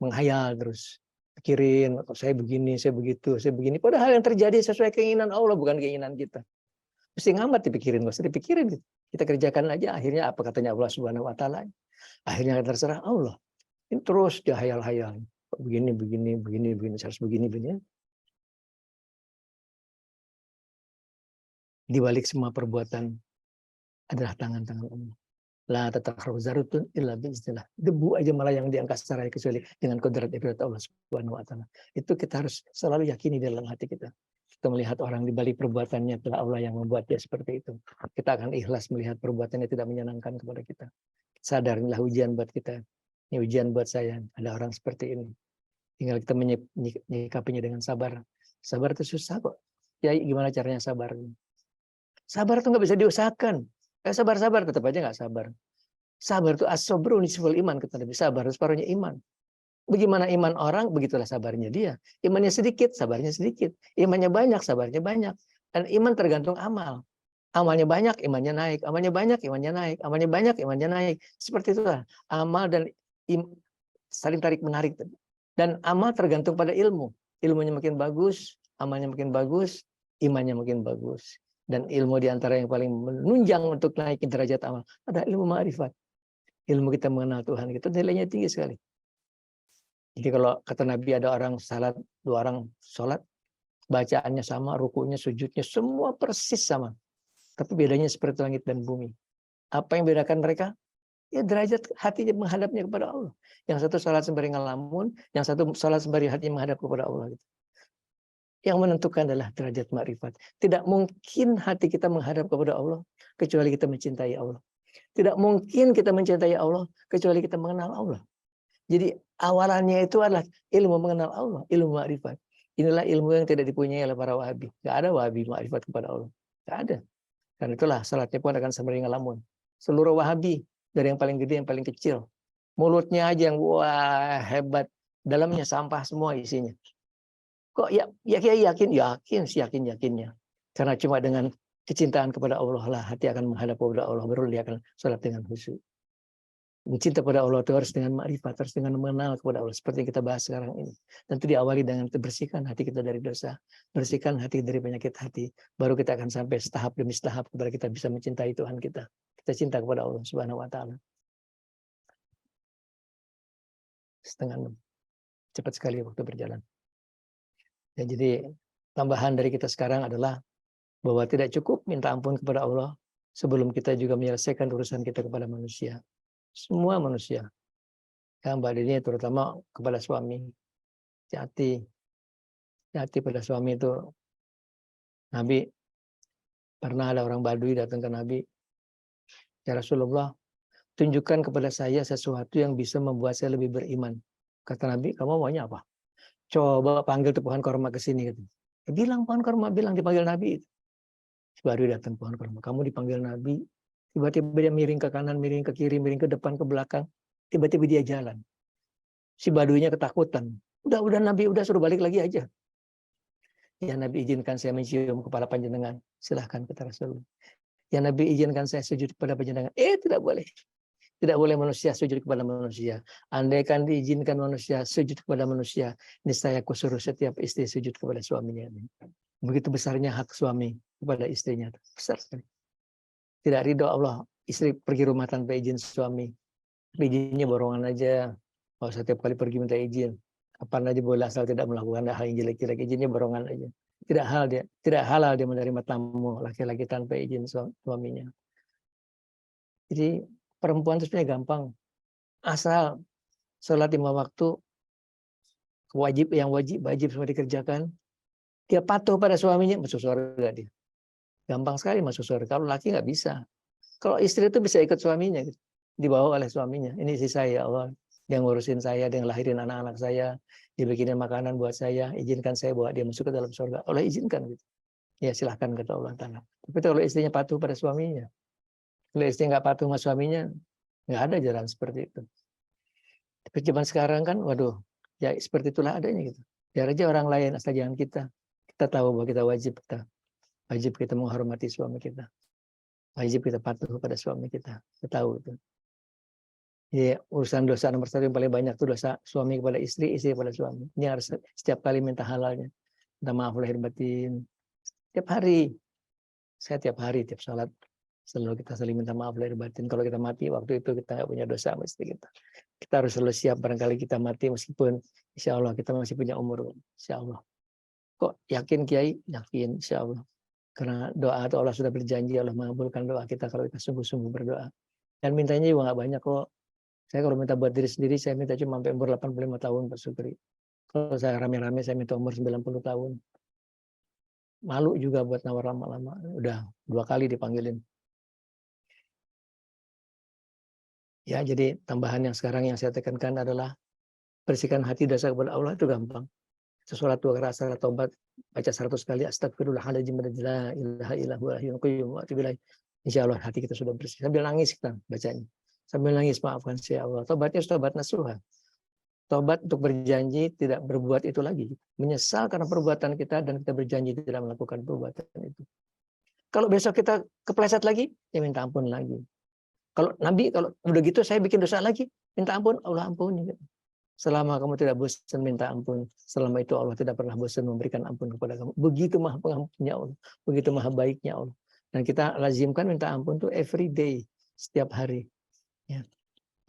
menghayal terus, pikirin, saya begini, saya begitu, saya begini. Padahal yang terjadi sesuai keinginan Allah, bukan keinginan kita. Mesti ngamat dipikirin, nggak usah dipikirin. Gitu. Kita kerjakan aja. Akhirnya apa katanya Allah Subhanahu Wa Taala? Akhirnya terserah Allah. Ini terus dia hayal-hayal. Begini, harus begini. Di balik semua perbuatan adalah tangan-tangan Allah. La tatakharu zarutun illa biiznillah. Debu aja malah yang diangkat secara kecuali dengan kodrat Allah Subhanahu Wa Taala. Itu kita harus selalu yakini dalam hati kita. Kita melihat orang di balik perbuatannya adalah Allah yang membuat dia seperti itu. Kita akan ikhlas melihat perbuatannya tidak menyenangkan kepada kita. Sadar inilah ujian buat kita. Ini ujian buat saya. Ada orang seperti ini. Tinggal kita menyikapinya dengan sabar. Sabar itu susah kok. Ya gimana caranya sabar? Sabar itu nggak bisa diusahakan. Sabar-sabar, tetap aja nggak sabar. Sabar itu as-sabru nisful iman, kata Nabi. Sabar separuhnya iman. Bagaimana iman orang, begitulah sabarnya dia. Imannya sedikit, sabarnya sedikit. Imannya banyak, sabarnya banyak. Dan iman tergantung amal. Amalnya banyak, imannya naik. Amalnya banyak, imannya naik. Amalnya banyak, imannya naik. Seperti itulah. Amal dan saling tarik-menarik. Dan amal tergantung pada ilmu. Ilmunya makin bagus, amalnya makin bagus, imannya makin bagus. Dan ilmu diantara yang paling menunjang untuk naikin derajat amal ada ilmu ma'rifat. Ilmu kita mengenal Tuhan kita nilainya tinggi sekali. Jadi kalau kata Nabi ada orang salat, 2 orang sholat, bacaannya sama, rukunya, sujudnya, semua persis sama. Tapi bedanya seperti langit dan bumi. Apa yang bedakan mereka? Ya derajat hatinya menghadapnya kepada Allah. Yang satu sholat sembari ngelamun, yang satu sholat sembari hatinya menghadap kepada Allah. Yang menentukan adalah derajat makrifat. Tidak mungkin hati kita menghadap kepada Allah kecuali kita mencintai Allah. Tidak mungkin kita mencintai Allah kecuali kita mengenal Allah. Jadi awalannya itu adalah ilmu mengenal Allah, ilmu makrifat. Inilah ilmu yang tidak dipunyai oleh para wahabi. Tidak ada wahabi makrifat kepada Allah. Tidak ada. Karena itulah salatnya pun akan sembari ngelamun. Seluruh wahabi, dari yang paling gede yang paling kecil. Mulutnya aja yang wah hebat, dalamnya sampah semua isinya. Kok ya yakin-yakinnya. Karena cuma dengan kecintaan kepada Allah lah hati akan menghadap kepada Allah, baru dia akan salat dengan khusyuk. Mencinta kepada Allah itu harus dengan makrifat, harus dengan mengenal kepada Allah seperti yang kita bahas sekarang ini. Dan itu diawali dengan bersihkan hati kita dari dosa, bersihkan hati dari penyakit hati, baru kita akan sampai tahap demi tahap kepada kita bisa mencintai Tuhan kita. Kita cinta kepada Allah Subhanahu wa taala. 5:30. Cepat sekali waktu berjalan. Ya, jadi tambahan dari kita sekarang adalah bahwa tidak cukup minta ampun kepada Allah sebelum kita juga menyelesaikan urusan kita kepada manusia. Semua manusia. Ya, Mbak Dini terutama kepada suami. Hati pada suami itu. Nabi pernah ada orang Badui datang ke Nabi. Ya Rasulullah, tunjukkan kepada saya sesuatu yang bisa membuat saya lebih beriman. Kata Nabi, kamu maunya apa? Coba panggil tuh pohon korma ke sini. Bilang pohon korma, dipanggil Nabi. Baru datang pohon korma. Kamu dipanggil Nabi, tiba-tiba dia miring ke kanan, miring ke kiri, miring ke depan, ke belakang. Tiba-tiba dia jalan. Si Baduinya ketakutan. Udah Nabi, udah suruh balik lagi aja. Ya Nabi izinkan saya mencium kepala panjenengan. Silahkan kata Rasulullah. Ya Nabi izinkan saya sujud kepada panjenengan. Tidak boleh. Tidak boleh manusia sujud kepada manusia. Andaikan diizinkan manusia sujud kepada manusia, niscaya aku suruh setiap istri sujud kepada suaminya. Begitu besarnya hak suami kepada istrinya. Besar sekali. Tidak ridho Allah, istri pergi rumah tanpa izin suami. Izinnya borongan aja. Kalau setiap kali pergi minta izin. Kapan aja boleh asal tidak melakukan hal yang jelek-jelek. Izinnya borongan aja. Tidak halal dia menerima tamu laki-laki tanpa izin suaminya. Jadi perempuan itu sebenarnya gampang. Asal sholat 5 waktu wajib semua dikerjakan. Dia patuh pada suaminya, masuk surga dia. Gampang sekali masuk surga. Kalau laki nggak bisa. Kalau istri itu bisa ikut suaminya, gitu. Dibawa oleh suaminya. Ini istri saya, ya Allah. Dia ngurusin saya, dia ngelahirin anak-anak saya, dia bikinin makanan buat saya, izinkan saya bawa dia masuk ke dalam surga. Allah izinkan gitu. Ya silahkan kata Allah Ta'ala. Tapi kalau istrinya patuh pada suaminya, kalau istri nggak patuh sama suaminya, nggak ada jalan seperti itu. Tapi zaman sekarang kan, waduh, ya seperti itulah adanya gitu. Biar aja orang lain, asal jangan kita. Kita tahu bahwa kita wajib kita menghormati suami kita. Wajib kita patuh pada suami kita. Kita tahu itu. Ya, urusan dosa nomor 1 yang paling banyak itu dosa suami kepada istri kepada suami. Ini harus setiap kali minta halalnya. Minta maaf lahir batin. Tiap hari. Saya tiap hari, tiap sholat. Selalu kita saling minta maaf lahir batin. Kalau kita mati, waktu itu kita nggak punya dosa sama istri kita. Kita harus selalu siap barangkali kita mati meskipun insya Allah kita masih punya umur. Insya Allah. Kok yakin Kiai? Yakin insya Allah. Karena doa itu Allah sudah berjanji, Allah mengabulkan doa kita kalau kita sungguh-sungguh berdoa. Dan mintanya juga nggak banyak kok. Saya kalau minta buat diri sendiri, saya minta cuma sampai umur 85 tahun, Pak Sukri. Kalau saya rame-rame, saya minta umur 90 tahun. Malu juga buat nawar lama-lama. Udah 2 kali dipanggilin. Ya, jadi tambahan yang sekarang yang saya tekankan adalah bersihkan hati dosa kepada Allah itu gampang. Sholat 2 rakaat, salat taubat, baca 100 kali astagfirullahaladzim, la ilaha illallah, hayyul qayyum, wa atubu ilaih. insya Allah hati kita sudah bersih. Sambil nangis kita bacanya. Sambil nangis, maafkan saya Allah. Tobatnya tobat nasuha. Tobat untuk berjanji tidak berbuat itu lagi. Menyesal karena perbuatan kita dan kita berjanji tidak melakukan perbuatan itu. Kalau besok kita kepleset lagi, ya minta ampun lagi. Kalau Nabi, kalau udah gitu saya bikin dosa lagi, minta ampun, Allah ampuni. Selama kamu tidak bosan minta ampun, selama itu Allah tidak pernah bosan memberikan ampun kepada kamu. Begitu maha pengampunnya Allah, begitu maha baiknya Allah. Dan kita lazimkan minta ampun tuh every day, setiap hari. Ya.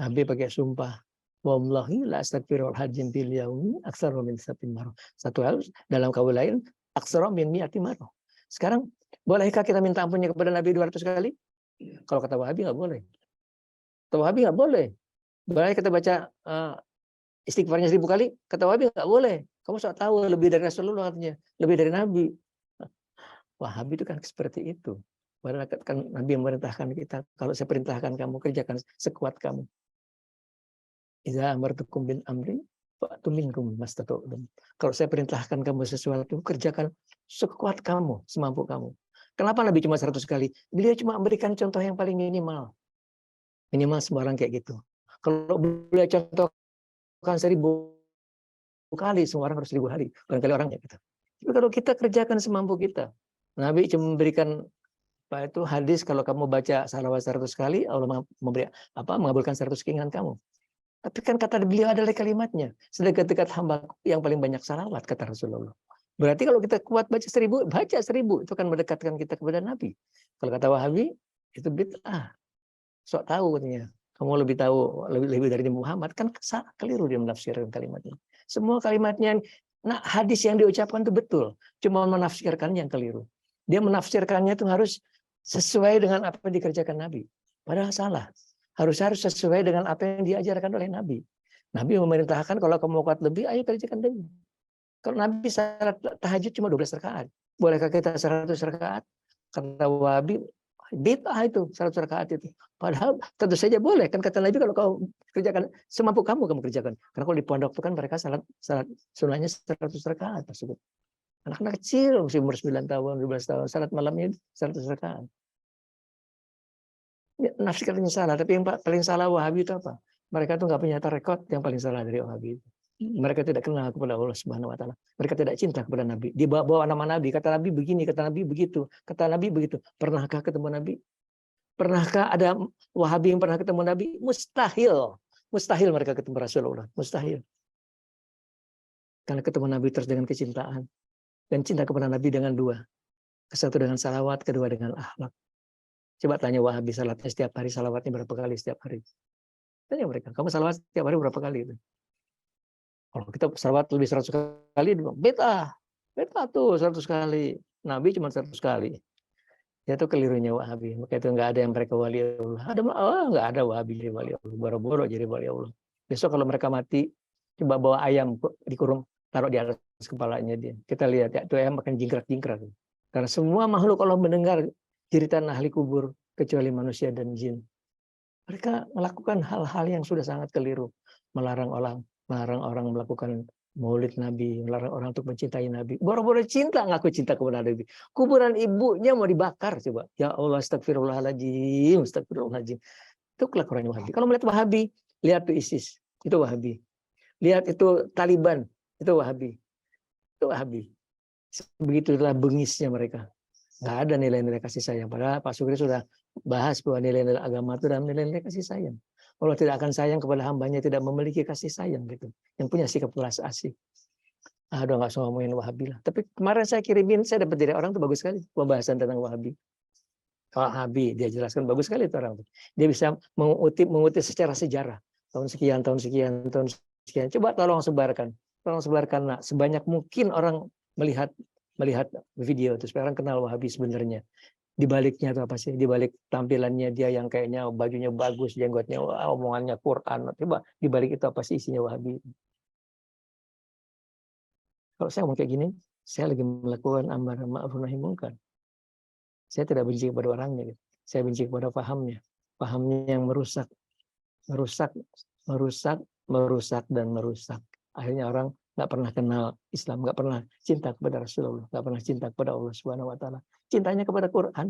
Nabi pakai sumpah, wallahi la astaghfirul hajim bil yaumi aktsaru min sab'in marrah. Satu hal dalam kaul lain, aktsaru min mi'ati marrah. Sekarang bolehkah kita minta ampunnya kepada Nabi 200 kali? Kalau kata Wahabi nggak boleh. Kata Wahabi nggak boleh. Boleh kita baca istighfarnya 1000 kali? Kata Wahabi nggak boleh. Kamu sok tahu lebih dari Rasulullah artinya, lebih dari Nabi. Wahabi itu kan seperti itu. Padahal kan Nabi memerintahkan kita, kalau saya perintahkan kamu kerjakan sekuat kamu. Idza amartukum bin amri fa'tu minkum mastata'tum. Kalau saya perintahkan kamu sesuatu, kerjakan sekuat kamu, semampu kamu. Kenapa Nabi cuma 100 kali? Beliau cuma memberikan contoh yang paling minimal. Minimal semua orang kayak gitu. Kalau beliau contohkan 1000 kali, semua orang harus 1000 hari. Barangkali orangnya gitu. Tapi kalau kita kerjakan semampu kita. Nabi cuma memberikan itu hadis, kalau kamu baca salawat 100 kali, Allah mengabulkan 100 keinginan kamu. Tapi kan kata beliau adalah kalimatnya. Sedekat-dekat hamba yang paling banyak salawat, kata Rasulullah. Berarti kalau kita kuat baca 1000, baca 1000. Itu kan mendekatkan kita kepada Nabi. Kalau kata Wahabi, itu bid'ah. Sok tahu katanya. Kamu lebih tahu, lebih dari Muhammad. Kan salah, keliru dia menafsirkan kalimatnya. Semua kalimatnya, nah hadis yang diucapkan itu betul. Cuma menafsirkannya yang keliru. Dia menafsirkannya itu harus sesuai dengan apa yang dikerjakan Nabi. Padahal salah. Harus sesuai dengan apa yang diajarkan oleh Nabi. Nabi memerintahkan kalau kamu kuat lebih, ayo kerjakan lebih. Kalau Nabi salat tahajud cuma 12 rakaat. Bolehkah kita 100 rakaat? Kata Wahabi, bid'ah itu 100 rakaat itu. Padahal tentu saja boleh. Kan kata Nabi kalau kau kerjakan semampu kamu kerjakan. Karena kalau di pondok itu kan mereka salat sunahnya 100 rakaat tersebut. Anak-anak kecil usia umur 9 tahun, 12 tahun, salat malamnya 100 rakaat. Ya, nafsirkannya salah, tapi yang paling salah Wahabi itu apa? Mereka tuh nggak punya rekod yang paling salah dari Wahabi itu. Mereka tidak kenal kepada Allah Subhanahu wa taala. Mereka tidak cinta kepada Nabi. Dia bawa nama Nabi, kata Nabi begini, kata Nabi begitu, kata Nabi begitu. Pernahkah ketemu Nabi? Pernahkah ada Wahabi yang pernah ketemu Nabi? Mustahil. Mustahil mereka ketemu Rasulullah. Mustahil. Karena ketemu Nabi terus dengan kecintaan. Dan cinta kepada Nabi dengan dua. Satu dengan salawat, kedua dengan akhlak. Coba tanya Wahabi salatnya setiap hari, salawatnya berapa kali setiap hari? Tanya mereka, kamu salawat setiap hari berapa kali? Kalau kita salawat lebih 100 kali, bid'ah tuh 100 kali. Nabi cuma 100 kali. Itu kelirunya Wahabi. Maka itu nggak ada yang mereka wali Allah. Nggak ada Wahabi jadi wali Allah. Boro-boro jadi wali Allah. Besok kalau mereka mati, coba bawa ayam dikurung, taruh di atas kepalanya dia. Kita lihat ya, itu ayam makan jingkrak-jingkrak. Karena semua makhluk Allah mendengar jeritan ahli kubur kecuali manusia dan jin. Mereka melakukan hal-hal yang sudah sangat keliru, melarang orang melakukan maulid Nabi, melarang orang untuk mencintai Nabi. Boro-boro cinta, ngaku cinta kepada Nabi. Kuburan ibunya mau dibakar, coba. Ya Allah, astagfirullahaladzim, astagfirullahaladzim. Itu kelakuan Wahabi. Kalau melihat Wahabi, lihat tuh ISIS, itu Wahabi. Lihat itu Taliban, itu Wahabi. Itu Wahabi. Begitulah bengisnya mereka. Nggak ada nilai-nilai kasih sayang. Padahal Pak Sukri sudah bahas bahwa nilai-nilai agama itu dalam nilai-nilai kasih sayang. Allah tidak akan sayang kepada hambanya tidak memiliki kasih sayang gitu. Yang punya sikap belas asih. Udah nggak usah ngomongin Wahabi lah. Tapi kemarin saya kirimin, saya dapat dari orang tuh bagus sekali pembahasan tentang Wahabi. Wahabi dia jelaskan bagus sekali itu orang tuh. Dia bisa mengutip secara sejarah. Tahun sekian. Coba tolong sebarkan. Nak, sebanyak mungkin orang melihat video itu supaya orang kenal Wahabi sebenarnya. Di baliknya itu apa sih? Di balik tampilannya dia yang kayaknya bajunya bagus, jenggotnya omongannya Quran. Coba di balik itu apa sih isinya Wahabi? Kalau saya ngomong kayak gini, saya lagi melakukan amar ma'ruf nahi munkar. Saya tidak benci kepada orangnya. Saya benci kepada pahamnya. Pahamnya yang merusak. Akhirnya orang nggak pernah kenal Islam, nggak pernah cinta kepada Rasulullah, nggak pernah cinta kepada Allah Subhanahu Wa Taala. Cintanya kepada Quran,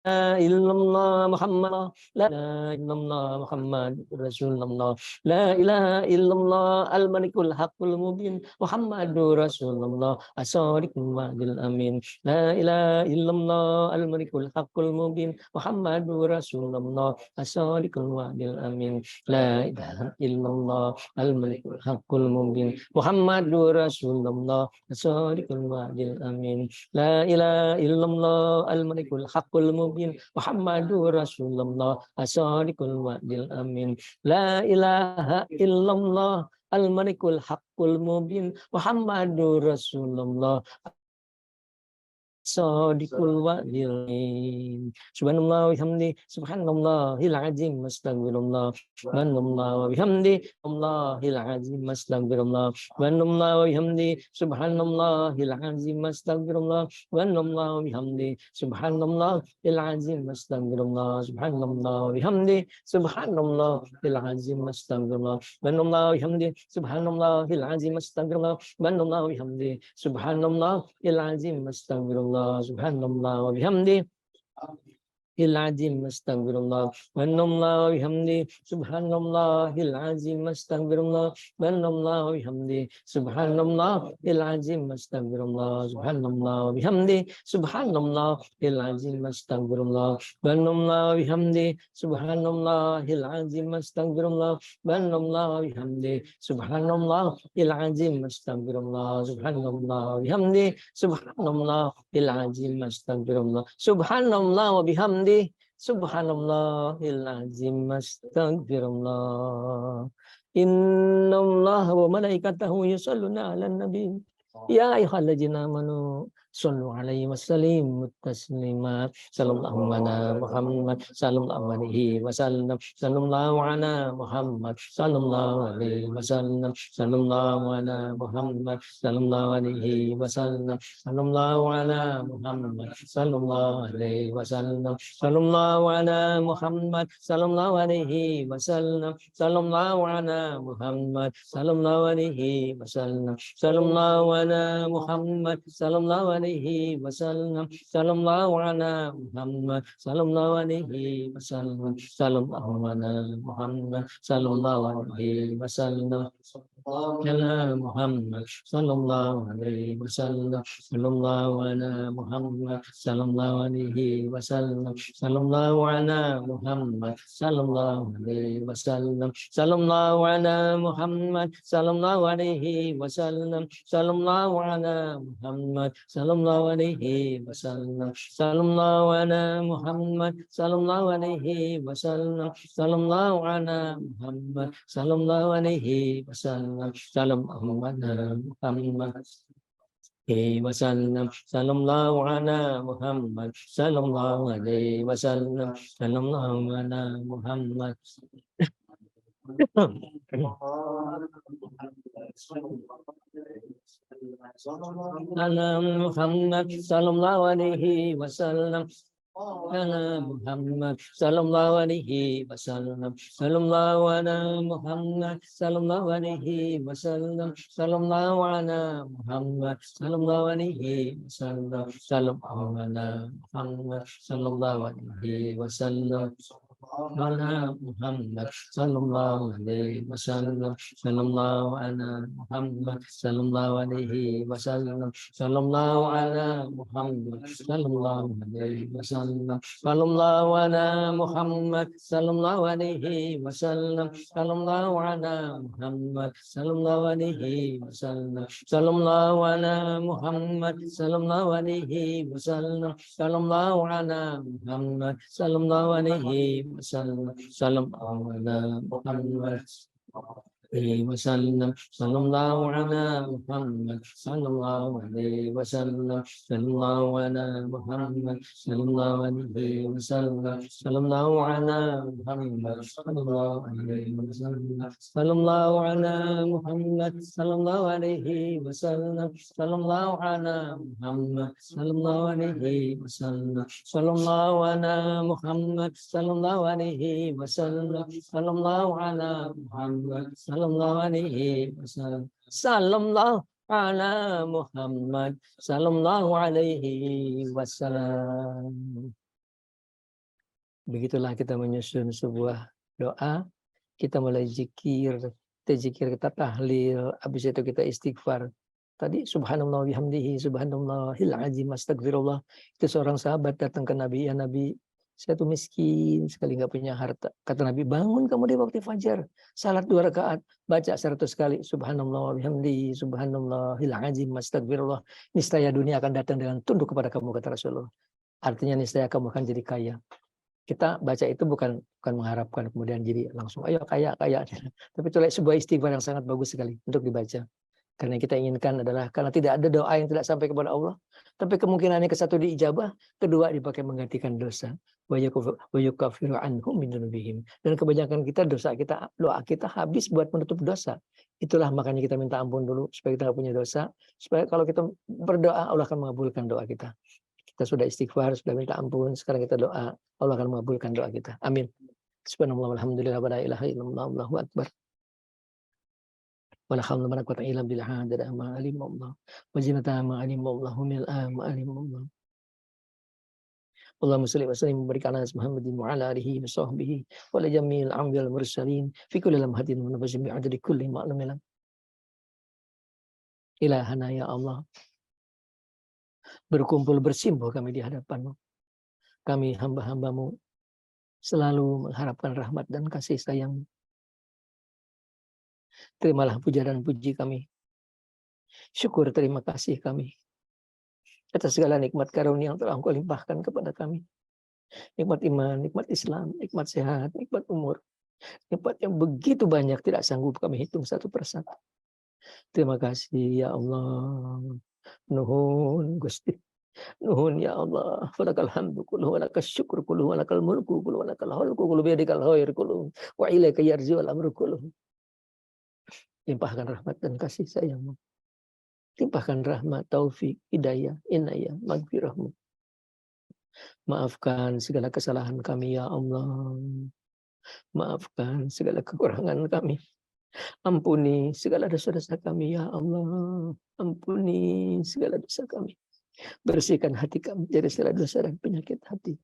illallah Muhammad la ilaha illallah Muhammad Rasulullah la ilaha illallah al-malikul haqqul mubin Muhammadur Rasulullah as-sadiqul wa'dil amin la ilaha illallah al-malikul haqqul mubin Muhammadur Rasulullah as-sadiqul wa'dil amin la ilaha illallah al-malikul haqqul mubin Muhammadur Rasulullah as-sadiqul wa'dil amin la ilaha illallah al-malikul haqqul mubin Muhammadur Rasulullah as-sadiqul wa'dil amin la ilaha illallah al-malikul haqqul mubin Muhammadur Rasulullah Sadiqul wa'dil subhanallah wa bihamdi subhanallahil azim astaghfirullah subhanallah wa bihamdi allahil azim astaghfirullah subhanallah wa bihamdi subhanallahil azim astaghfirullah subhanallah wa bihamdi subhanallahil azim astaghfirullah subhanallah wa bihamdi subhanallahil azim astaghfirullah subhanallah wa bihamdi subhanallahil azim astaghfirullah subhanallah wa bihamdi subhanallahil azim astaghfirullah subhanallah wa bihamdi azim astaghfirullah subhanallah wa bihamdi subhanallahil azim astaghfirullah subhanallah wa bihamdi subhanallahil azim astaghfirullah subhanallah wa bihamdi subhanallahil azim astaghfirullah subhanallah wa bihamdi subhanallahil azim astaghfirullah subhanallah wa bihamdi subhanallahil azim astaghfirullah subhanallah wa bihamdi subhanallahil azim astaghfirullah subhanallah wa bihamdi subhanallahil azim astaghfirullah innallaha wa malaikatahu yusholluna 'alan nabi ya ayyuhallazina amanu shallu 'alaihi wa sallimu taslima sallallahu ala Muhammad sallallahu alaihi wasallam sallallahu ala Muhammad sallallahu alaihi wasallam sallallahu ala Muhammad sallallahu alaihi wasallam sallallahu ala Muhammad sallallahu alaihi wasallam sallallahu ala Muhammad sallallahu alaihi wasallam sallallahu ala Muhammad sallallahu alaihi wasallam sallallahu ala Muhammad sallallahu alaihi wasallam sallallahu ala Muhammad sallallahu alaihi wasallam sallallahu ala Muhammad sallallahu alaihi wasallam ala Muhammad sallallahu alaihi wasallam sallallahu ala Muhammad sallallahu alaihi wasallam sallallahu ala Muhammad sallallahu alaihi wasallam sallallahu ala Muhammad sallallahu alaihi wasallam sallallahu ala Muhammad sallallahu alaihi wasallam sallallahu ala Muhammad sallallahu alaihi wasallam sallallahu ala Muhammad sallallahu alaihi wasallam sallallahu ala Muhammad wasallam sallallahu ala Muhammad sallallahu alaihi wasallam sallallahu ala Muhammad ala Muhammad sallallahu alaihi wasallam ala Muhammad sallallahu alaihi wasallam sallallahu ala Muhammad sallallahu alaihi wasallam sallallahu ala Muhammad sallallahu alaihi wasallam sallallahu ala Muhammad sallallahu alaihi wasallam ala Muhammad sallallahu alaihi wasallam sallallahu ala Muhammad sallallahu alaihi wasallam sallallahu ala Muhammad sallallahu alaihi wasallam sallallahu ala Muhammad sallallahu alaihi wasallam sallallahu ala Muhammad sallallahu alaihi wasallam sallallahu ala Muhammad sallallahu alaihi wasallam sallallahu ala Muhammad sallallahu alaihi wasallam sallallahu ala Muhammad wasallam sallallahu ala Muhammad sallallahu alaihi wasallam sallallahu ala Muhammad sallallahu alaihi wasallam sallallahu ala Muhammad sallallahu alaihi wasallam sallallahu ala Muhammad sallallahu alaihi wasallam sallallahu ala Muhammad sallallahu alaihi wasallam sallallahu ala Muhammad sallallahu alaihi wasallam sallallahu ala Muhammad sallallahu alaihi wasallam sallallahu ala Muhammad sallallahu alaihi wasallam. Begitulah kita menyusun sebuah doa, kita mulai zikir, kita tahlil, habis itu kita istighfar. Tadi subhanallah bihamdihi, subhanallahil azim, astagfirullah. Itu seorang sahabat datang ke Nabi, ya Nabi, saya tuh miskin sekali, nggak punya harta. Kata Nabi, bangun kamu di waktu fajar, salat 2 rakaat, baca 100 kali, subhanallah bihamdihi, subhanallahil azim, astagfirullah. Niscaya dunia akan datang dengan tunduk kepada kamu, kata Rasulullah. Artinya niscaya kamu akan jadi kaya. Kita baca itu bukan mengharapkan kemudian jadi langsung ayo kaya. Tapi itu sebuah istighfar yang sangat bagus sekali untuk dibaca. Karena yang kita inginkan adalah karena tidak ada doa yang tidak sampai kepada Allah, tapi kemungkinannya ke satu diijabah, kedua dipakai menggantikan dosa. Wa yukaffiru anhum min dzunubihim. Dan kebanyakan kita doa kita habis buat menutup dosa. Itulah makanya kita minta ampun dulu supaya kita punya dosa, supaya kalau kita berdoa Allah akan mengabulkan doa kita. Kita sudah istighfar, sudah minta ampun, sekarang kita doa, Allah akan mengabulkan doa kita. Amin. Subhanallah walhamdulillah wa la ilaha illallah wallahu akbar. Wala haula wala quwwata illa billah adada ma alim Allah. Wa zinata ma alim Allah mil'a ma alim Allah. Allahumma shalli wa sallim wa barik ala Muhammadin wa ala alihi wa sahbihi wa la jamil anbiya'il mursalin fi kulli lamhatin wa nafasin bi adadi kulli ma'lumin. Ilahana ya Allah. Berkumpul bersimpuh kami di hadapan-Mu. Kami hamba-hamba-Mu selalu mengharapkan rahmat dan kasih sayang. Terimalah puja dan puji kami. Syukur terima kasih kami atas segala nikmat karunia yang telah Engkau limpahkan kepada kami. Nikmat iman, nikmat Islam, nikmat sehat, nikmat umur. Nikmat yang begitu banyak tidak sanggup kami hitung satu persatu. Terima kasih ya Allah. Nuhun Gusti. Nuhun ya Allah. Walakal hamdu kulluhu, walakal syukur kulluhu, walakal mulku kulluhu, walakal khalqu kulluhu, biyadikal khair kulluhu, wa ilaika yarji'ul amru kulluhu. Limpahkan rahmat dan kasih sayang-Mu. Limpahkan rahmat, taufik, hidayah, inayah, magfirah-Mu. Maafkan segala kesalahan kami ya Allah. Maafkan segala kekurangan kami. Ampuni segala dosa-dosa kami ya Allah. Ampuni segala dosa kami. Bersihkan hati kami dari segala dosa dan penyakit hati.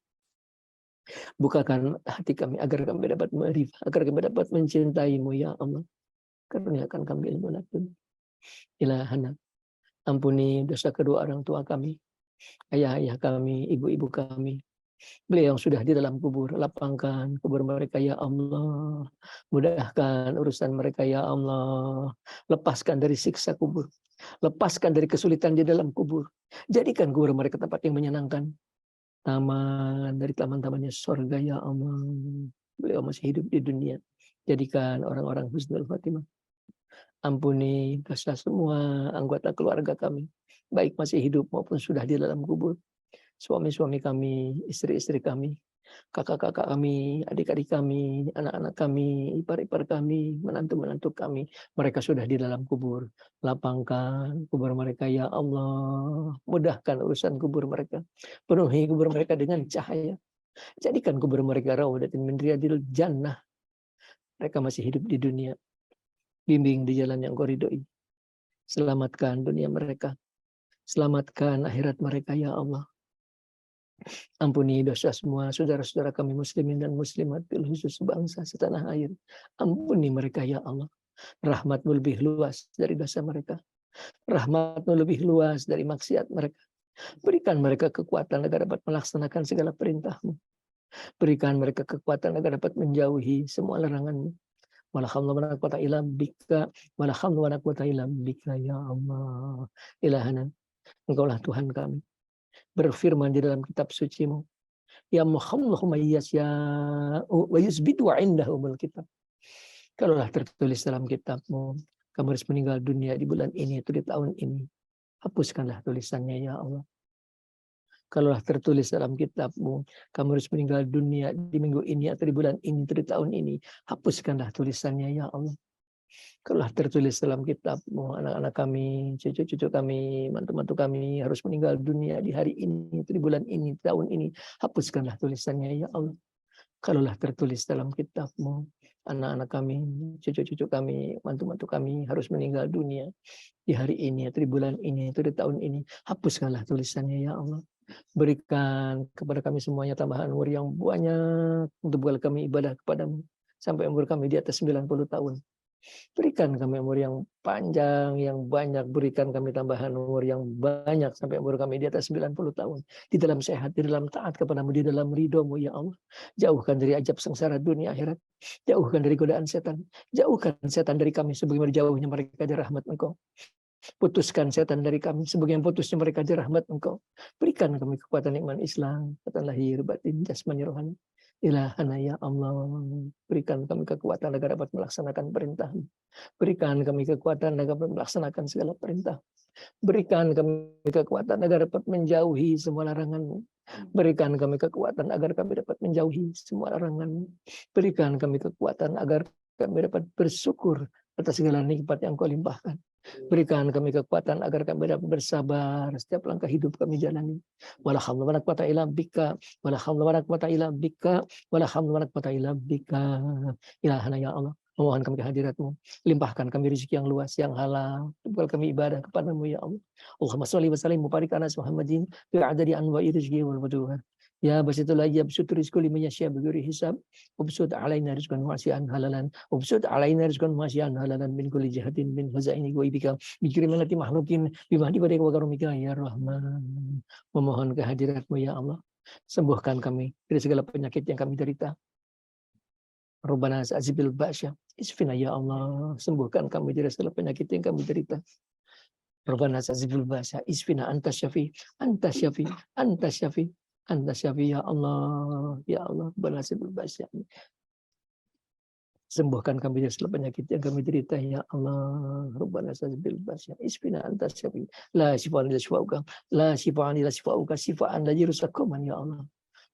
Bukakan hati kami agar kami dapat ma'rifah, agar kami dapat mencintai-Mu ya Allah. Karuniakan kami ilmu ladun. Ilahana, ampuni dosa kedua orang tua kami, ayah-ayah kami, ibu-ibu kami. Beliau yang sudah di dalam kubur, lapangkan kubur mereka ya Allah. Mudahkan urusan mereka ya Allah. Lepaskan dari siksa kubur. Lepaskan dari kesulitan di dalam kubur. Jadikan kubur mereka tempat yang menyenangkan. Taman dari taman-tamannya surga ya Allah. Beliau masih hidup di dunia. Jadikan orang-orang husnul khatimah. Ampuni dosa semua anggota keluarga kami, baik masih hidup maupun sudah di dalam kubur. Suami-suami kami, istri-istri kami, kakak-kakak kami, adik-adik kami, anak-anak kami, ipar-ipar kami, menantu-menantu kami. Mereka sudah di dalam kubur. Lapangkan kubur mereka ya Allah. Mudahkan urusan kubur mereka. Penuhi kubur mereka dengan cahaya. Jadikan kubur mereka raudatin min riyadil jannah. Mereka masih hidup di dunia. Bimbing di jalan yang Kau ridhoi. Selamatkan dunia mereka. Selamatkan akhirat mereka ya Allah. Ampuni dosa semua saudara-saudara kami muslimin dan muslimat, bil khusus bangsa setanah air. Ampuni mereka ya Allah. Rahmat-Mu lebih luas dari dosa mereka. Rahmat-Mu lebih luas dari maksiat mereka. Berikan mereka kekuatan agar dapat melaksanakan segala perintah-Mu. Berikan mereka kekuatan agar dapat menjauhi semua larangan-Mu. Wala haula wala quwwata illa bika, wala haula wala quwwata illa bika ya Allah. Ilahana, Engkaulah Tuhan kami. Berfirman di dalam kitab suci-Mu, ya Muhammad yasya'u wa yusbitu indahumul kitab. Kalaulah tertulis dalam kitab-Mu, kamu harus meninggal dunia di bulan ini atau di tahun ini, hapuskanlah tulisannya ya Allah. Kalaulah tertulis dalam kitab-Mu, kamu harus meninggal dunia di minggu ini atau di bulan ini atau di tahun ini, hapuskanlah tulisannya ya Allah. Kalaulah tertulis dalam kitab-Mu, anak-anak kami, cucu-cucu kami, mantu-mantu kami harus meninggal dunia di hari ini atau di bulan ini, di tahun ini, hapuskanlah tulisannya ya Allah. Kalaulah tertulis dalam kitab-Mu, anak-anak kami, cucu-cucu kami, mantu-mantu kami harus meninggal dunia di hari ini atau di bulan ini atau di tahun ini, hapuskanlah tulisannya ya Allah. Berikan kepada kami semuanya tambahan umur yang banyak untuk bekal kami ibadah kepadamu sampai umur kami di atas 90 tahun. Berikan kami umur yang panjang, yang banyak. Berikan kami tambahan umur yang banyak sampai umur kami di atas 90 tahun. Di dalam sehat, di dalam taat kepadamu, di dalam ridho-Mu ya Allah. Jauhkan dari ajab sengsara dunia akhirat. Jauhkan dari godaan setan. Jauhkan setan dari kami sebagaimana jauhnya mereka dari rahmat Engkau. Putuskan setan dari kami sebagaimana putusnya mereka dari rahmat Engkau. Berikan kami kekuatan iman Islam, kekuatan lahir, batin, jasmani, rohani. Ilahana ya Allah, berikan kami kekuatan agar dapat melaksanakan perintah. Berikan kami kekuatan agar dapat melaksanakan segala perintah. Berikan kami kekuatan agar dapat menjauhi semua larangan. Berikan kami kekuatan agar kami dapat menjauhi semua larangan. Berikan kami kekuatan agar kami dapat bersyukur atas segala nikmat yang Kau limpahkan. Berikan kami kekuatan agar kami dapat bersabar setiap langkah hidup kami jalani. Wala haula wala quwata illa bika, wala haula wala quwata illa bika, wala haula wala quwata illa bika. Ilahana ya Allah, memohon kami kehadirat-Mu. Limpahkan kami rezeki yang luas, yang halal. Buat kami ibadah kepada-Mu ya Allah. Allahumma sholli wa sallim mubarik ala Muhammadin bi adadi anwa'i rizqi wal buduhan. Ya basitul yabsut rizqu liman yasha bighairi hisab. Ubsut alaina rizqan wasi'an halalan. Ubsut alaina rizqan wasi'an halalan min kulli jihatin min huzaini wa ibika. Bikrimanati mahlukin bimahdi badai wa karumika ya Rahman. Memohon kehadirat-Mu ya Allah. Sembuhkan kami dari segala penyakit yang kami derita. Rabbana azibil ba'sya. Isfina ya Allah. Sembuhkan kami dari segala penyakit yang kami derita. Rabbana azibil ba'sya. Isfina anta syafi. Anta syafi. Anta syafi. Anta syafi ya Allah. Ya Allah. Rabbana azibil ba'sya. Sembuhkan kami dari segala penyakit yang kami derita ya Allah. Rabbana azibil ba'sya. Isfina anta syafi. La syifa'an illa syifa'uka. La syifa'an illa syifa'uka. Syifa'an la jirusakuman ya Allah.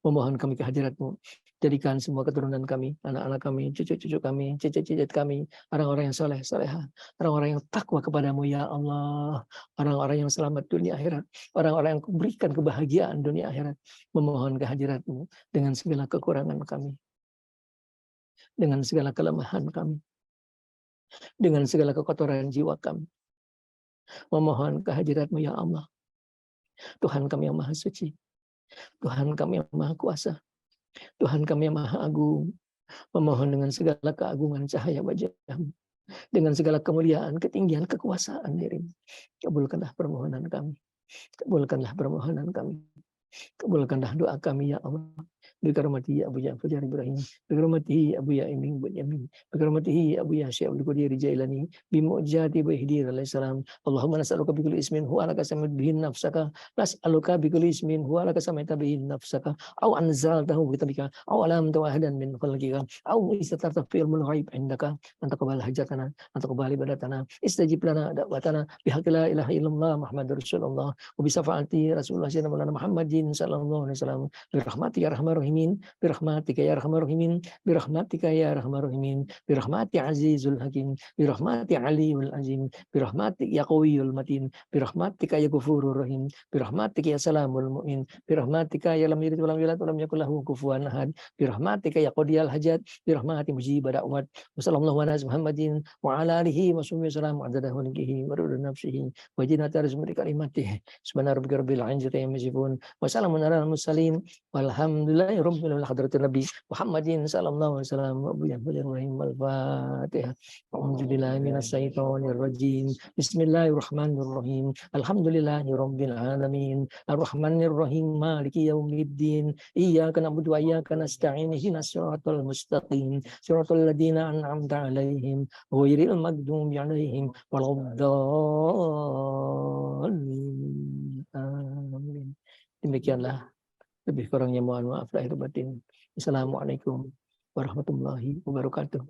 Memohon kami kehadirat-Mu. Jadikan semua keturunan kami, anak-anak kami, cucu-cucu kami, cicit-cicit kami, orang-orang yang soleh, soleha, orang-orang yang takwa kepadamu ya Allah, orang-orang yang selamat dunia akhirat, orang-orang yang berikan kebahagiaan dunia akhirat. Memohon kehadirat-Mu dengan segala kekurangan kami, dengan segala kelemahan kami, dengan segala kekotoran jiwa kami. Memohon kehadirat-Mu ya Allah, Tuhan kami yang maha suci, Tuhan kami yang maha kuasa, Tuhan kami yang maha agung, memohon dengan segala keagungan cahaya wajah-Mu, dengan segala kemuliaan, ketinggian, kekuasaan diri-Mu. Kabulkanlah permohonan kami, kabulkanlah permohonan kami, kabulkanlah doa kami ya Allah. Bikaramati Abu Ja'far Ibrahim, bikaramati Abu Ya'iming bin Yamin, bikaramati Abu Yahya Abdul Qadir Jailani, bimu'jati Bahdir alaihi salam. Allahumma nas'aluka bikulli ismin huwa laka samit bihin nafsaka, nas'aluka bikulli ismin huwa laka samita bihin nafsaka, aw anzaltahu bi kitabika, aw alamta wahidan min khalqika, aw istatarta fil ghaib indaka, antaqbal hajatana, antaqbal ibadatana, istajib lana da'watana, bihaqqi la ilaha illallah Muhammadur Rasulullah, wa bi syafaati Rasulullah sayyidina Muhammadin sallallahu alaihi wasallam, bi rahmati ya rahmar rahimin, birahmatika ya arhamar rahimin, birahmatika ya arhamar rahimin, birahmati azizul hakim, birahmati aliyul azim, birahmatik ya qawiyul matin, birahmatika ya ghafurur rahim, birahmatika ya salamul mu'min, birahmatika ya lam yalid wa lam yulad wa lam yakul lahu kufuwan ahad, birahmatika ya qadiyal hajat, birahmati mujib da'wat. Wassallallahu ala Muhammadin wa ala alihi wa sahbihi wasallam adada hulkihi wa rida nafsihi wa jinata rizmati kalimatihi. Subhana rabbika rabbil izzati amma yasifun wa salamun alal mursalin walhamdulillahi rabbil alamin. Hadratin Nabi Muhammadin sallallahu alaihi wasallam. Al-Fatihah. A'udzubillahi minasyaitonir rajim. Bismillahirrahmanirrahim. Alhamdulillahi rabbil alamin. Arrahmanir rahim. Maliki yaumiddin. Iyyaka na'budu wa iyyaka nasta'in. Ihdinas siratal mustaqim. Siratal ladzina an'amta 'alaihim ghairil maghdubi 'alaihim waladdallin. Amin. Demikianlah, lebih kurangnya mohon maaf lahir batin. Assalamualaikum warahmatullahi wabarakatuh.